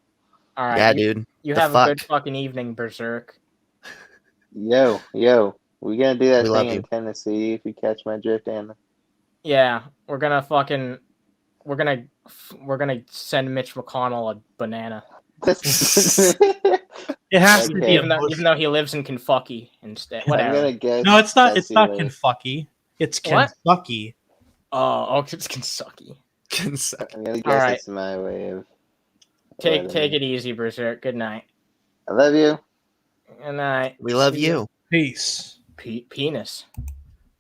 All right, Yeah, dude. You have a good fucking evening, Berserk. Yo, we gonna do that We love thing in you. Tennessee if you catch my drift, Anna. Yeah, we're gonna send Mitch McConnell a banana. It has to be even though he lives in Kentucky instead. Whatever. I'm gonna guess. No, it's not. It's Tessie not lives- Kentucky. It's What? Kentucky. Oh, it's Kentucky. I'm gonna guess All right. it's my way of. Take it easy, Berserk. Good night. I love you. Good night. We love you. Peace. Penis.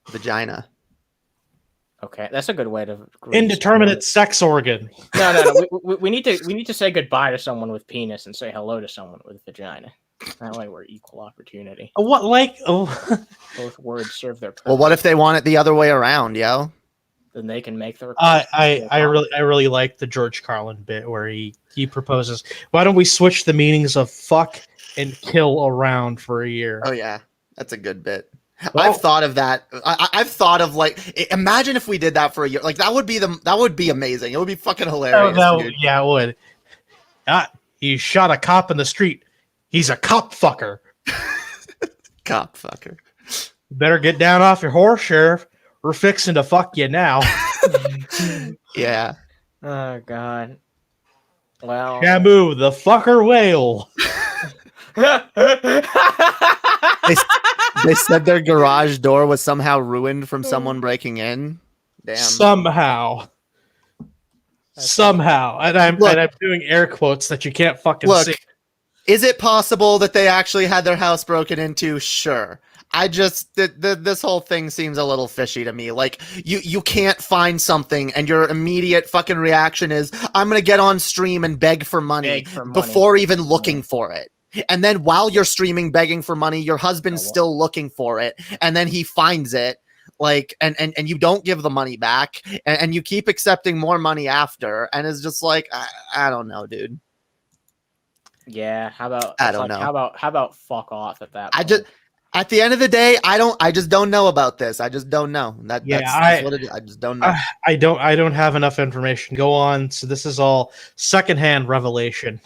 Vagina. Okay, that's a good way to. Indeterminate sex organ. No. We need to say goodbye to someone with penis and say hello to someone with vagina. That way we're equal opportunity. What like? Both words serve their purpose. Well, what if they want it the other way around, yo? Then they can make the request. I really like the George Carlin bit where he proposes, why don't we switch the meanings of fuck and kill around for a year? Oh yeah, that's a good bit. Well, I've thought of that. I've thought of like, imagine if we did that for a year. Like that would be amazing. It would be fucking hilarious. Dude. Yeah, it would. He shot a cop in the street. He's a cop fucker. Cop fucker. Better get down off your horse, Sheriff. We're fixing to fuck you now. Yeah. Oh God. Well. Shamu, the fucker whale. They said their garage door was somehow ruined from someone breaking in. Damn. Somehow. And I'm doing air quotes that you can't fucking see. Is it possible that they actually had their house broken into? Sure. I just this whole thing seems a little fishy to me. Like you can't find something and your immediate fucking reaction is I'm gonna get on stream and beg for money before even looking for it. And then while you're streaming begging for money, your husband's still looking for it, and then he finds it. Like and you don't give the money back, and you keep accepting more money after, and it's just like I don't know, dude. Yeah, how about I don't know. How about fuck off at that point? At the end of the day, I just don't know about this. I just don't know. That's what it is. I just don't know. I don't have enough information. Go on. So this is all secondhand revelation.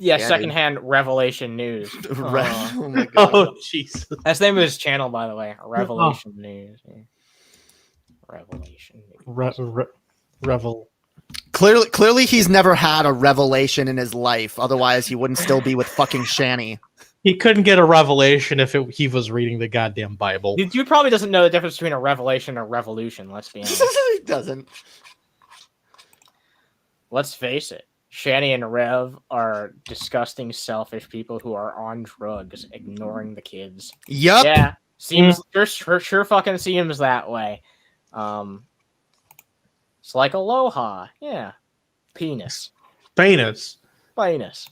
Yeah, Yeah, secondhand revelation news. Oh my god. Oh Jesus. That's the name of his channel, by the way. Revelation News. Yeah. Revelation News. Revel. Clearly he's never had a revelation in his life. Otherwise, he wouldn't still be with fucking Shanny. He couldn't get a revelation if he was reading the goddamn Bible. Dude probably doesn't know the difference between a revelation and a revolution, let's be honest. He doesn't. Let's face it. Shanny and Rev are disgusting, selfish people who are on drugs, ignoring the kids. Yup. Yeah, seems sure fucking seems that way. It's like aloha. Yeah, penis. Penis. Boobies.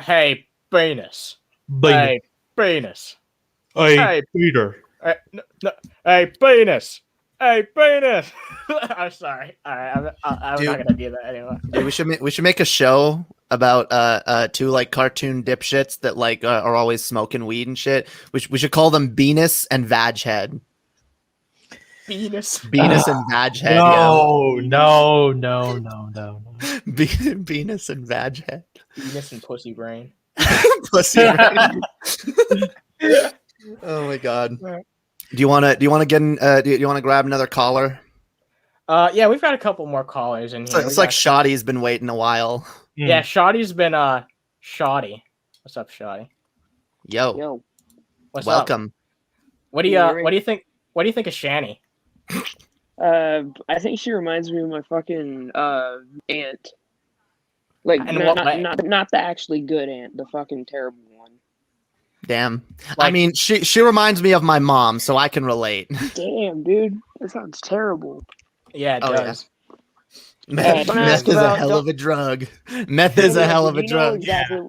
Hey, penis. Penis. Hey, penis. Hey, Hey. Peter. Hey, penis. Hey, penis. I'm sorry. All right, I'm not gonna do that anymore. Dude, we should make a show about two like cartoon dipshits that like are always smoking weed and shit. We should call them Venus and Vaghead. Penis. Venus and Vaghead. No. Venus and Vaghead. Penis and pussy brain. Pussy. Brain. Oh my god. Do you want to get in? Do you want to grab another caller? Yeah, we've got a couple more callers in here. It's like Shoddy's been waiting a while. Yeah, Shoddy's been shoddy. What's up, Shoddy? Yo, What's welcome. up? What do you think? What do you think of Shanny? I think she reminds me of my fucking aunt. Like In what way? not the actually good aunt, the fucking terrible one. Damn. Like- I mean, she reminds me of my mom, so I can relate. Damn, dude, that sounds terrible. Yeah, it Oh, does. Meth don't ask is a about- hell of a drug. Meth is a hell of a You know drug. exactly.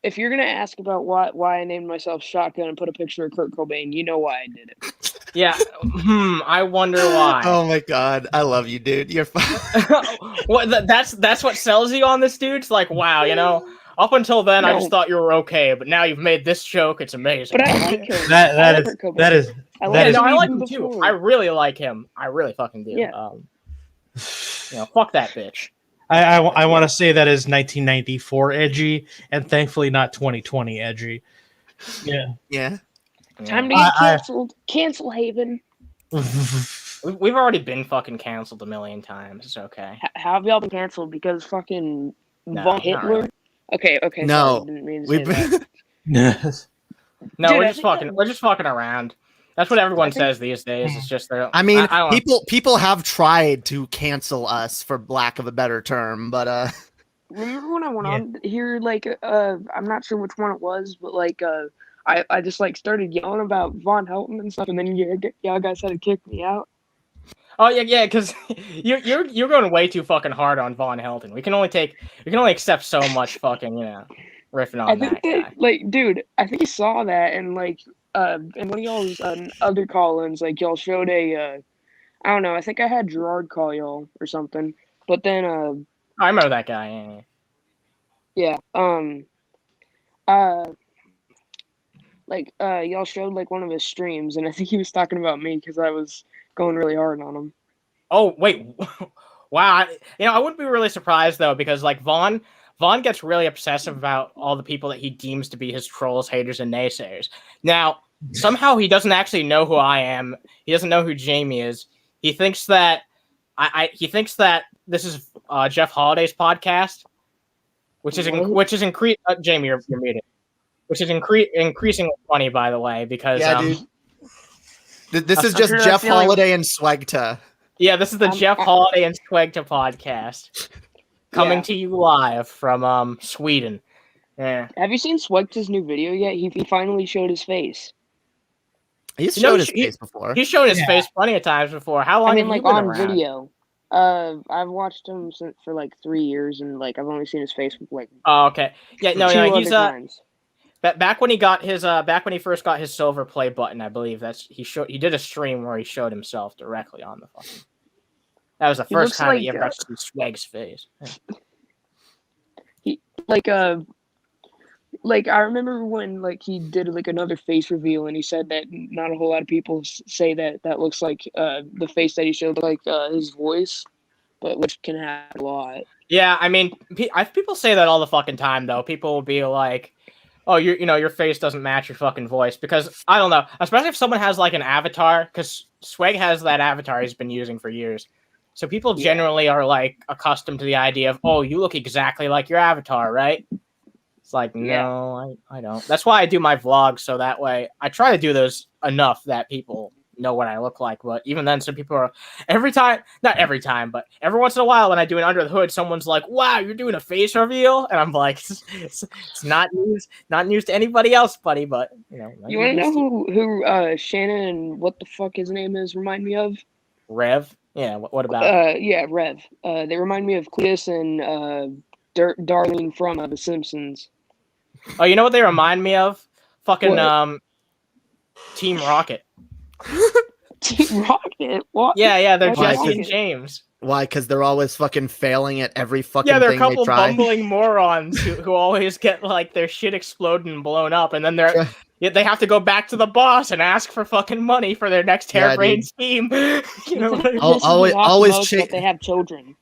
If you're gonna ask about why I named myself Shotgun and put a picture of Kurt Cobain, you know why I did it. Yeah. I wonder why. Oh my god, I love you, dude. You're fine. That's what sells you on this, dude. It's like, wow, you know. Up until then, I just No. thought you were okay, but now you've made this joke. It's amazing. But I like him. I That like is Kurt Cobain. that is I that is- No, I like even him too. before. I really like him. I really fucking do. Yeah. Fuck that bitch. I want to say that is 1994 edgy, and thankfully not 2020 edgy. Yeah. Yeah. Time to get canceled. Cancel Haven. We've already been fucking canceled a million times. It's okay. How have y'all been canceled? Because fucking No, Von not Hitler? really. Okay. No. Sorry, didn't mean to say We've that. No, Dude, we're I just think fucking. We're just fucking around. That's what everyone says these days. It's just they're. I mean, I don't- people have tried to cancel us for lack of a better term, but Remember when I went on here, like, I'm not sure which one it was, but like, I just like started yelling about Von Helton and stuff, and then y'all guys had to kick me out. Oh yeah, because you're going way too fucking hard on Von Helton. We can only accept so much fucking riffing on I think that guy. like, dude, I think you saw that, and like, in one of y'all's other call-ins, like, y'all showed a, I don't know, I think I had Gerard call y'all or something, but then, I remember that guy. Yeah. Y'all showed like one of his streams, and I think he was talking about me because I was going really hard on him. Oh wait, wow. I wouldn't be really surprised though, because like Vaughn gets really obsessive about all the people that he deems to be his trolls, haters, and naysayers. Now, somehow he doesn't actually know who I am. He doesn't know who Jamie is. He thinks that he thinks that this is Jeff Holiday's podcast, which is Jamie, you're muted. Which is increasingly funny, by the way, because dude. This is I'm just sure Jeff that's the only- Holiday and Swagta. Yeah, this is the Jeff Holiday and Swagta podcast coming to you live from Sweden. Yeah. Have you seen Swegta's new video yet? He finally showed his face. He's You know, showed his he- face before. He's shown his face plenty of times before. How long I mean, have like you been on around? video. I've watched him for like 3 years, and like I've only seen his face like Oh, okay. Yeah, no, two he's other times. back when he first got his silver play button, I believe he did a stream where he showed himself directly on the fucking. That was the He first looks time that you like, ever got to see Swag's face. Yeah. He like Like I remember when like he did like another face reveal, and he said that not a whole lot of people say that that looks like the face that he showed like his voice, but which can happen a lot. Yeah, I mean, people say that all the fucking time, though. People will be like, "Oh, your face doesn't match your fucking voice," because I don't know, especially if someone has like an avatar, because Swag has that avatar he's been using for years. So people generally are like accustomed to the idea of, "Oh, you look exactly like your avatar, right?" It's like, no, I don't. That's why I do my vlogs, so that way I try to do those enough that people know what I look like. But even then, some people are not every time, but every once in a while when I do an under the hood, someone's like, "Wow, you're doing a face reveal," and I'm like, "It's not news to anybody else, buddy." But you want to know who Shannon, what the fuck his name is, remind me of? Rev? Yeah. What about? Yeah, Rev. They remind me of Cletus and Darlene from The Simpsons. Oh, you know what they remind me of? Fucking What? Team Rocket. Team Rocket? What? Yeah, they're Why Jesse and Rocket? James. Why? Because they're always fucking failing at every fucking Yeah, they're a thing they couple try. bumbling morons who always get like their shit exploded and blown up, and then they have to go back to the boss and ask for fucking money for their next harebrained scheme. You know, always that they have children.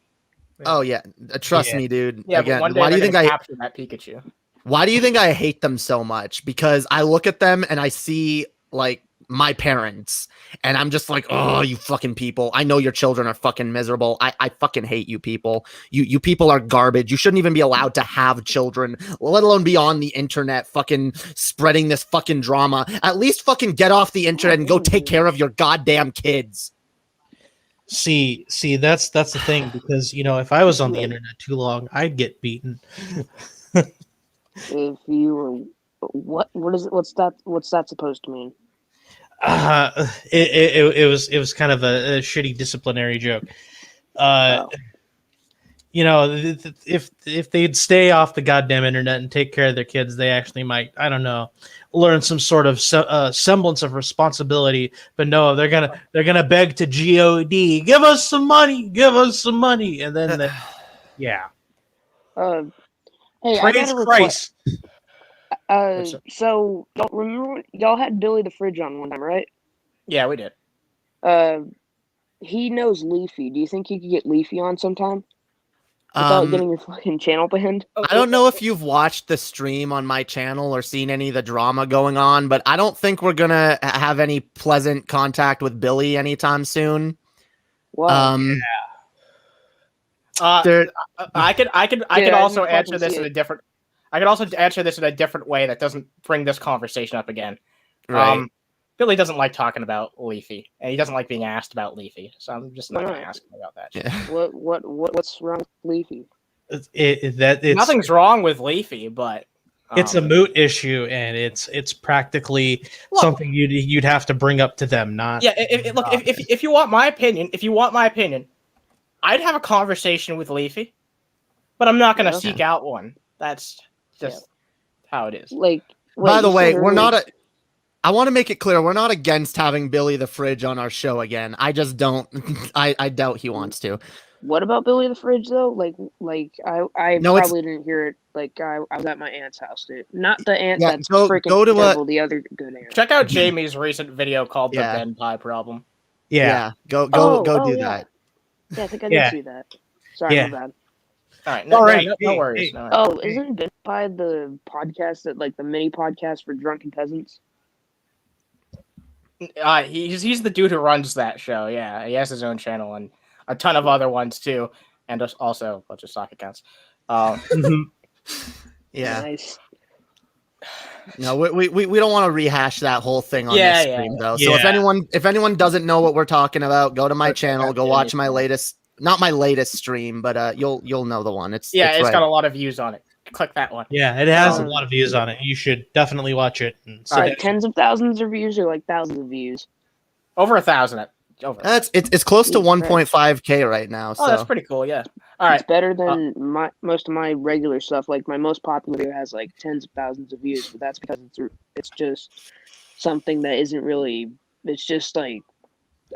Oh yeah, trust me, dude. Yeah, Again, but one day why do you think I capture that Pikachu? Why do you think I hate them so much? Because I look at them and I see like my parents, and I'm just like, oh, you fucking people. I know your children are fucking miserable. I fucking hate you people. You people are garbage. You shouldn't even be allowed to have children, let alone be on the internet fucking spreading this fucking drama. At least fucking get off the internet and go take care of your goddamn kids. See, that's the thing, because if I was on the internet too long, I'd get beaten. If you were what is it? What's that supposed to mean? It was kind of a shitty disciplinary joke. If they'd stay off the goddamn internet and take care of their kids, they actually might, I don't know, learn some sort of semblance of responsibility. But no, they're gonna beg to God, give us some money, and then yeah. Hey, praise Christ. So y'all remember y'all had Billy the Fridge on one time, right? Yeah, we did. He knows Leafy. Do you think he could get Leafy on sometime without getting your fucking channel banned? I don't know if you've watched the stream on my channel or seen any of the drama going on, but I don't think we're gonna have any pleasant contact with Billy anytime soon. Wow. I could also answer this in a different. I could also answer this in a different way that doesn't bring this conversation up again. Right. Billy doesn't like talking about Leafy, and he doesn't like being asked about Leafy, so I'm just not going to ask him about that. Yeah. What's wrong with Leafy? Nothing's wrong with Leafy, but it's a moot issue, and it's practically something you'd have to bring up to them. Not if you want my opinion, I'd have a conversation with Leafy, but I'm not going to seek out one. That's just how it is. By the way, we're not I want to make it clear, we're not against having Billy the Fridge on our show again. I just don't. I doubt he wants to. What about Billy the Fridge though? I probably didn't hear it. I was at my aunt's house, dude. Not the aunt that's freaking devil, the other good aunt. Check out Jamie's recent video called "The Ben Pie Problem." Yeah. Go do that. Yeah, I think I did see that. Sorry, my bad. All right, no worries. Hey. Oh, isn't Ben Pie the podcast that the mini podcast for drunken peasants? He's the dude who runs that show. Yeah, he has his own channel and a ton of other ones too, and also a bunch of stock accounts. Yeah. Nice. No, we don't want to rehash that whole thing on this stream though. So if anyone doesn't know what we're talking about, go to my channel, go watch my latest. Not my latest stream, but you'll know the one. It's got a lot of views on it. Click that one. Yeah, it has a lot of views on it. You should definitely watch it. Tens of thousands of views or thousands of views? Over 1,000. It's close to 1.5K right now. So that's pretty cool. Yeah. All right. It's better than most of my regular stuff. My most popular video has tens of thousands of views, but that's because it's just something that isn't really. It's just a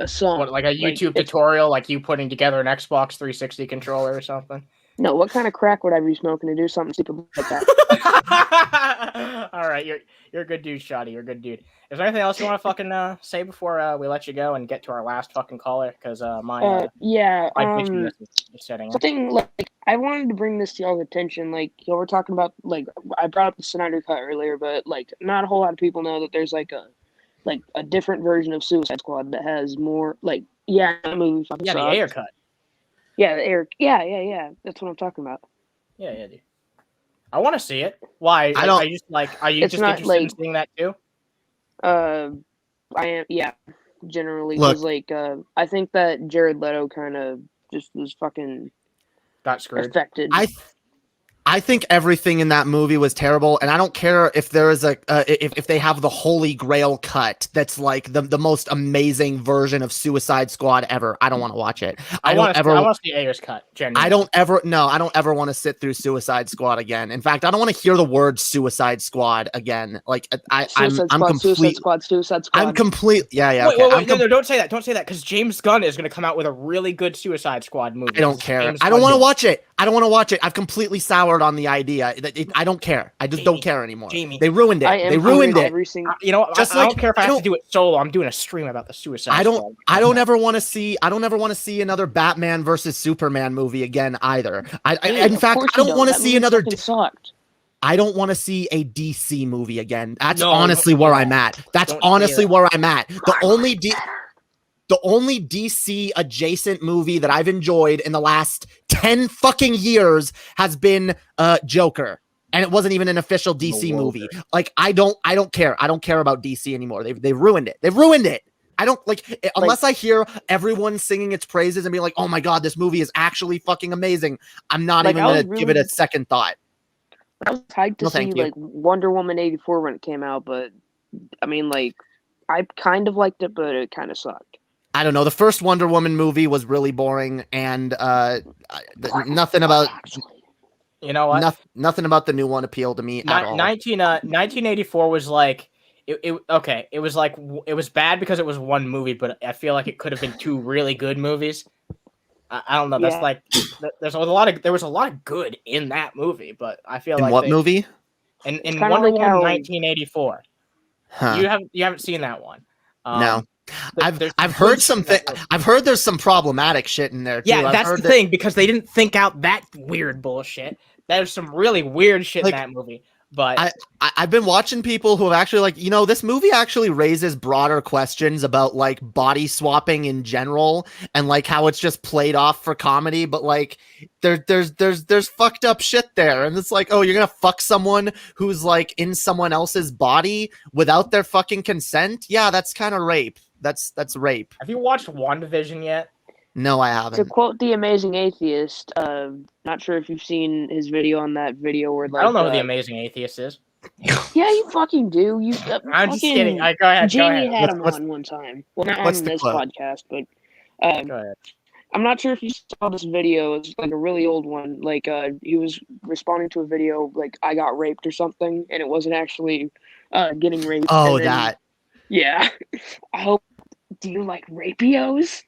song. What, like a YouTube tutorial, like you putting together an Xbox 360 controller or something? No, what kind of crack would I be smoking to do something stupid like that? All right, you're a good dude, Shoddy. You're a good dude. Is there anything else you want to fucking say before we let you go and get to our last fucking caller? Because my bitchiness is setting in. Something like I wanted to bring this to y'all's attention. Like y'all were talking about, like I brought up the Snyder Cut earlier, but like not a whole lot of people know that there's like a different version of Suicide Squad that has more like that movie. Yeah, the Ayer cut. Yeah, the Ayer. Yeah. That's what I'm talking about. Yeah, dude. I want to see it. Why? I don't. Are you just interested in seeing that too? I am. Yeah, generally, because like I think that Jared Leto kind of just was fucking got screwed. Affected. I think everything in that movie was terrible, and I don't care if there is if they have the Holy Grail cut that's like the most amazing version of Suicide Squad ever. I don't want to watch it. I want to see Ayer's cut. Genuinely. I don't ever want to sit through Suicide Squad again. In fact, I don't want to hear the word Suicide Squad again. Like I'm complete. Suicide Squad. I'm complete. Yeah. Wait, no, don't say that. Don't say that because James Gunn is going to come out with a really good Suicide Squad movie. I don't care. I don't want to watch it. I don't want to watch it. I've completely soured on the idea. I don't care. I just don't care anymore. Jamie. They ruined it. They ruined it. You know, I don't care if I have to do it solo. I'm doing a stream about the Suicide Squad. I don't ever want to see another Batman versus Superman movie again either. In fact, I don't want to see another. I don't want to see a DC movie again. That's honestly where I'm at. That's honestly where I'm at. The only DC adjacent movie that I've enjoyed in the last 10 fucking years has been Joker. And it wasn't even an official DC movie. Like I don't care. I don't care about DC anymore. They've ruined it. They've ruined it. I don't unless I hear everyone singing its praises and be like, "Oh my god, this movie is actually fucking amazing." I'm not even going to give it a second thought. I was hyped to see like Wonder Woman 84 when it came out, but I mean like I kind of liked it, but it kind of sucked. I don't know. The first Wonder Woman movie was really boring, and nothing about. You know what? Nothing about the new one appealed to me at all. 1984 was like it was like it was bad because it was one movie, but I feel like it could have been two really good movies. I don't know. That's like there was a lot of good in that movie, but I feel like movie? In Wonder Woman 1984. Huh. You haven't seen that one. No. I've heard something. I've heard there's some problematic shit in there too. Yeah, that's the thing because they didn't think out that weird bullshit. There's some really weird shit in that movie. But I've been watching people who have actually this movie actually raises broader questions about like body swapping in general and like how it's just played off for comedy, but like there's fucked up shit there. And it's like, oh, you're gonna fuck someone who's like in someone else's body without their fucking consent? Yeah, that's kind of rape. That's rape. Have you watched WandaVision yet? No, I haven't. To quote The Amazing Atheist, not sure if you've seen his video on that video where like I don't know who The Amazing Atheist is. Yeah, you fucking do. You. I'm just kidding. Go ahead. Jamie had him on one time. Well, not on this podcast, but go ahead. I'm not sure if you saw this video. It's like a really old one. Like he was responding to a video like I got raped or something, and it wasn't actually getting raped. Oh, that. Yeah. I hope. Do you like rapios?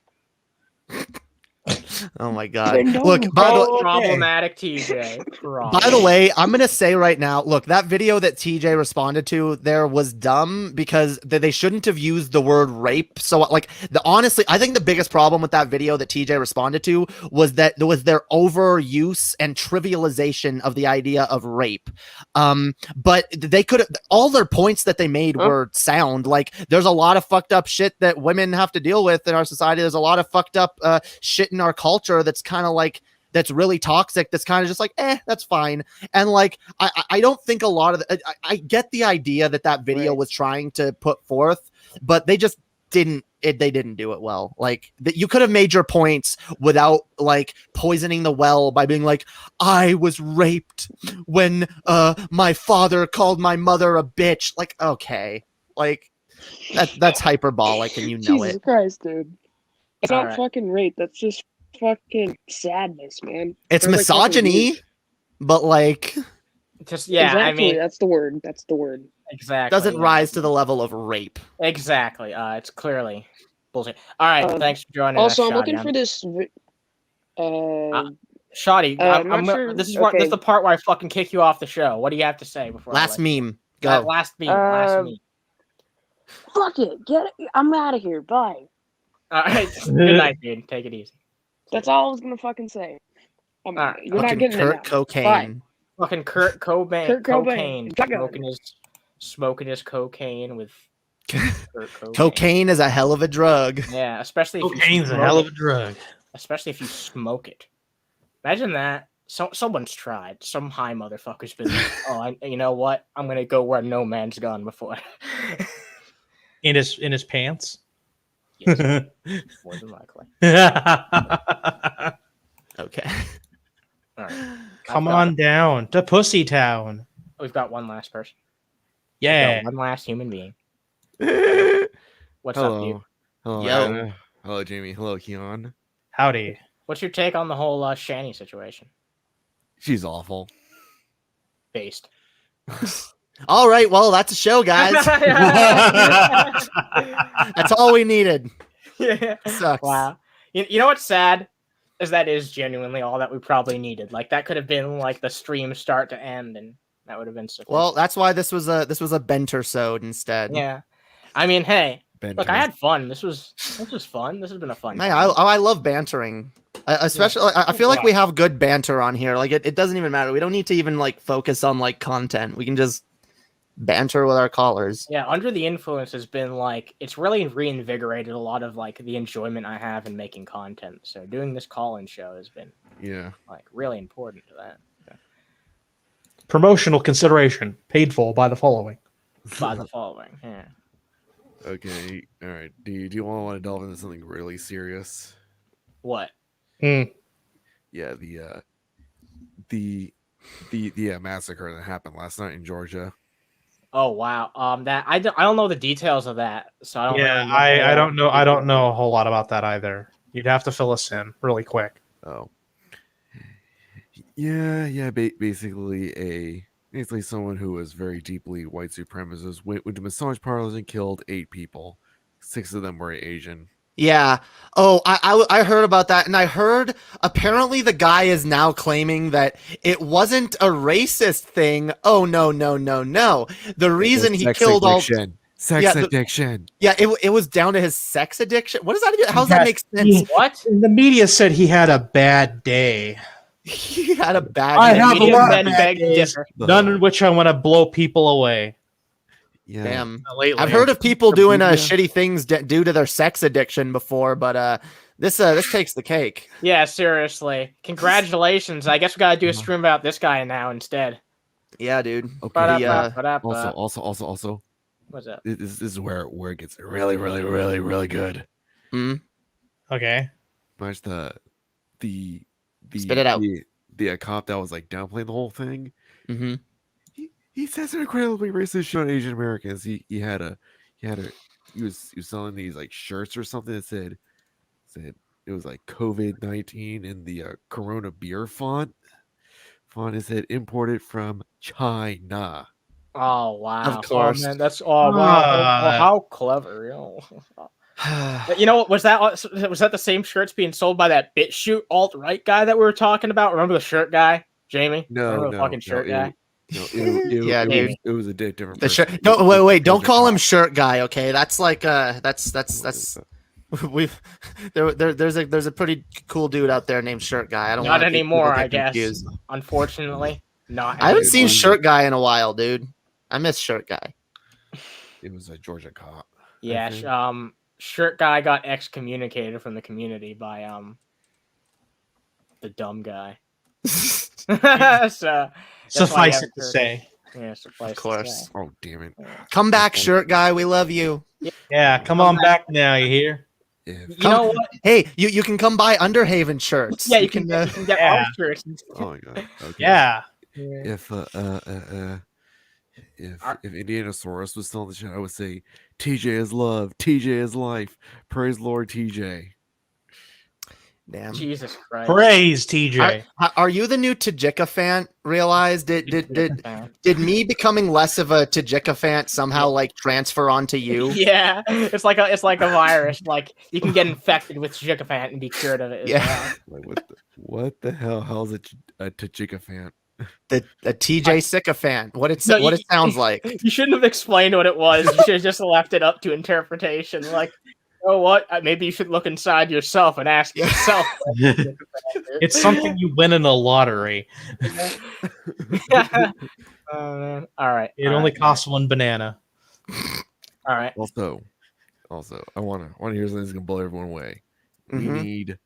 Oh my god! Look, problematic TJ. By the way, I'm gonna say right now, look, that video that TJ responded to there was dumb because they shouldn't have used the word rape. So, like, honestly, I think the biggest problem with that video that TJ responded to was that there was their overuse and trivialization of the idea of rape. But they could all their points that they made were sound. Like, there's a lot of fucked up shit that women have to deal with in our society. There's a lot of fucked up shit in our culture that's kind of like that's really toxic, that's kind of just like that's fine. And like I don't think a lot of I get the idea that video was trying to put forth, but they just didn't do it well. Like you could have made your points without like poisoning the well by being like, I was raped when my father called my mother a bitch. Like, okay, like that's hyperbolic and you know Jesus it. Christ, dude. It's not fucking rape. That's just fucking sadness, man. It's misogyny, but like, just exactly. I mean, that's the word. That's the word. Exactly. Doesn't rise to the level of rape. Exactly. It's clearly bullshit. All right. Thanks for joining us. Also, I'm looking for this. Shoddy, I'm not sure. this is Okay. the part where I fucking kick you off the show. What do you have to say before Last I meme. Go. Last meme. Fuck it. Get it. I'm out of here. Bye. All right. Good night, dude. Take it easy. That's all I was gonna fucking say. Alright. You're not Fucking getting Kurt it now. Cocaine. Bye. Fucking Kurt Cobain. Kurt Cobain. Cocaine. Shotgun. Smoking his cocaine with Kurt Cobain. Cocaine is a hell of a drug. Yeah, especially if Cocaine's you a hell of smoke a drug. especially if you smoke it. Imagine that. Someone's tried. Some high motherfucker's been like, you know what? I'm gonna go where no man's gone before. In his pants. Yes, more than likely. Okay. All right. Come on down to Pussy Town. We've got one last person. Yeah. One last human being. What's Hello. up, you? Hello, Yo. Anna. Hello, Jamie. Hello, Keon. Howdy. What's your take on the whole Shanny situation? She's awful. Based. All right. Well, that's a show, guys. That's all we needed. Yeah. Sucks. Wow. You know what's sad? Is that is genuinely all that we probably needed. Like that could have been like the stream start to end, and that would have been sufficient. Well, that's why this was a Benter-sode instead. yeah. I mean, hey, Benter. look, I had fun. This was fun. This has been a fun. Hey, time. I love bantering. Especially, I feel like we have good banter on here. Like it doesn't even matter. We don't need to even like focus on like content. We can just banter with our callers. Yeah, Under the Influence has been like it's really reinvigorated a lot of like the enjoyment I have in making content. So doing this call-in show has been Yeah. like really important to that. Promotional consideration paid for by the following. By the following, yeah. Okay. All right. Do you want to delve into something really serious? What? Yeah. The massacre that happened last night in Georgia. Oh wow. That I don't know the details of that, so I don't. Yeah, really know. I don't know. I don't know a whole lot about that either. You'd have to fill us in really quick. Oh. Yeah. Basically someone who was very deeply white supremacist went to massage parlors and killed 8 people. 6 of them were Asian. Yeah. Oh, I heard about that, and I heard apparently the guy is now claiming that it wasn't a racist thing. Oh no. The reason he Sex killed addiction. Sex Yeah, addiction. it was down to his sex addiction. What does that even? How does that make sense? What? The media said he had a bad day. He had a bad. I day. have a Media lot men of beg bad to days. differ. None in which I want to blow people away. Yeah. Damn. Lately, I've heard of people doing media. shitty things due to their sex addiction before, but this takes the cake. Yeah, seriously. Congratulations. I guess we gotta do a stream about this guy now instead. Yeah, dude. Okay. Ba-da-ba-ba-da-ba. Also, What's up? this is where it gets really good. Okay. Much the Spit it out. The cop that was like downplaying the whole thing. Mm-hmm. He says an incredibly racist shit on Asian Americans. He was selling these like shirts or something that said it was like COVID-19 in the Corona beer font. It said imported from China. Oh wow. Of course. Oh, man, that's wow. Oh, how clever, You know, was that the same shirts being sold by that BitChute alt-right guy that we were talking about? Remember the shirt guy, Jamie? Remember the fucking shirt guy? Yeah, dude. It was a different. The person. shirt. No, wait. Don't call him shirt guy. Okay, that's like that's there's a pretty cool dude out there named Shirt Guy. I don't Not want anymore, I guess. Unfortunately, not. I haven't anymore. seen Shirt Guy in a while, dude. I miss Shirt Guy. It was a Georgia cop. Yeah, I think. Shirt guy got excommunicated from the community by the dumb guy. So Suffice it to say. Yeah, suffice Of course. Oh damn it! Come back, Shirt Guy. We love you. Yeah, come on back now. You hear? If, You know what? Hey, you can come buy Underhaven shirts. Yeah, you can get Yeah. all shirts. oh my god. Okay. Yeah. If Indianasaurus was still in the chat, I would say TJ is love, TJ is life. Praise Lord TJ. Damn. Jesus Christ. Praise TJ. Are you the new Tajika fan? Realize did me becoming less of a Tajika fan somehow like transfer onto you? Yeah, it's like a virus. Like you can get infected with sycophant and be cured of it. As Yeah. well. Like what the hell? How's a Tajikafant? A TJ sycophant. What it No, it sounds like. You shouldn't have explained what it was. You should have just left it up to interpretation. Like, you know what? Maybe you should look inside yourself and ask yourself. It's something you win in a lottery. Oh man! All right. It only costs one banana. All right. Also, I wanna hear something that's gonna blow everyone away. Mhm.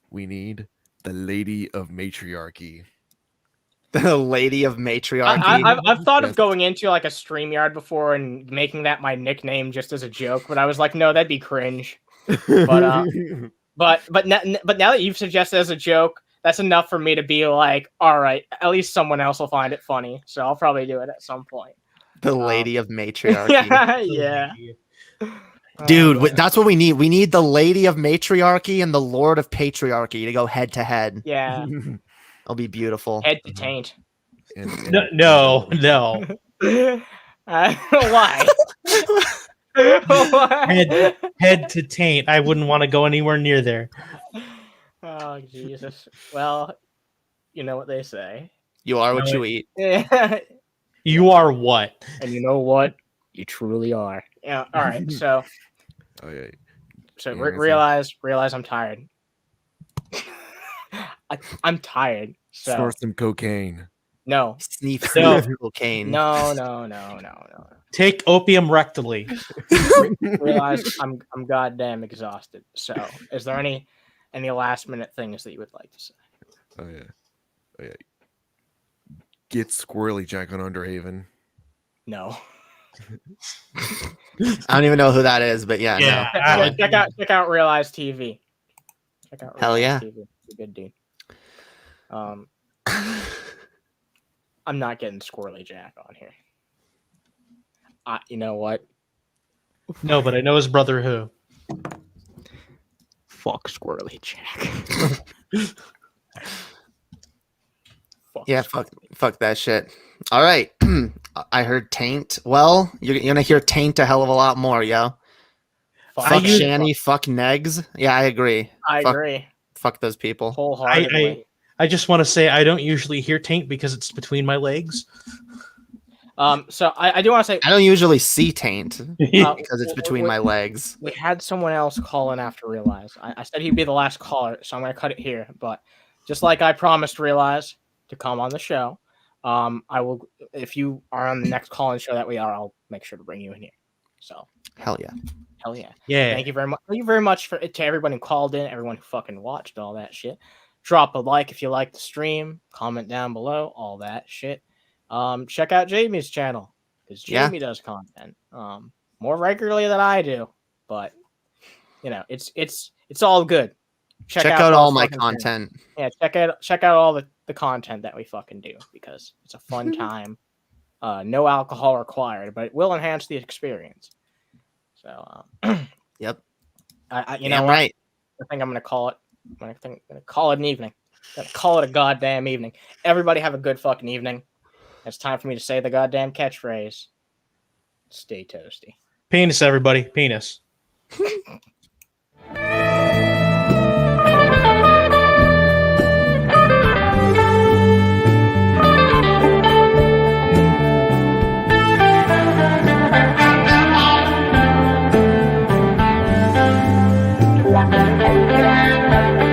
We need the Lady of Matriarchy. The Lady of Matriarchy. I've thought of Yes. going into like a StreamYard before and making that my nickname just as a joke, but I was like, no, that'd be cringe. But now that you've suggested as a joke, that's enough for me to be like, all right, at least someone else will find it funny. So I'll probably do it at some point. The Lady of Matriarchy. Yeah. Dude, that's what we need. We need the Lady of Matriarchy and the Lord of Patriarchy to go head to head. Yeah. It'll be beautiful. Head to taint. No. Why? Why? Head to taint. I wouldn't want to go anywhere near there. Oh Jesus. Well, you know what they say. You are what you eat. Yeah. You are what? And you know what? You truly are. Yeah. All right. So. Okay. So Yeah, realize I'm tired. I'm tired. So Snort some cocaine. no. Sneak No. cocaine. No. Take opium rectally. Realize I'm goddamn exhausted. So is there any last minute things that you would like to say? Oh yeah. Get Squirrely Jack on Underhaven. No. I don't even know who that is, but yeah. Yeah. No. Check out Realize TV. Check out Hell Realize yeah. TV. It's a good dude. I'm not getting Squirrely Jack on here. You know what? No, but I know his brother who. Fuck Squirrely Jack. Yeah, fuck that shit. All right. I heard taint. Well, you're gonna hear taint a hell of a lot more, yo. Fuck Shanny, fuck Negs. Yeah, I agree. I agree. Fuck those people. Wholeheartedly. I just want to say I don't usually hear taint because it's between my legs. So I do want to say I don't usually see taint because it's between my legs. we had someone else call in after Realize. I said he'd be the last caller, so I'm gonna cut it here. But just like I promised Realize to come on the show, I will. If you are on the next call-in show that we are, I'll make sure to bring you in here. So hell yeah. Yeah. Thank you very much. Thank you very much to everyone who called in, everyone who fucking watched all that shit. Drop a like if you like the stream. Comment down below, all that shit. Check out Jamie's channel because Jamie does content more regularly than I do, but you know it's all good. Check out all my content. Yeah, check out all the content that we fucking do because it's a fun time. No alcohol required, but it will enhance the experience. So, yep. You know what? Right. I think I'm gonna call it. I'm gonna call it an evening. I'm gonna call it a goddamn evening. Everybody have a good fucking evening. It's time for me to say the goddamn catchphrase. Stay toasty. Penis, everybody. Penis.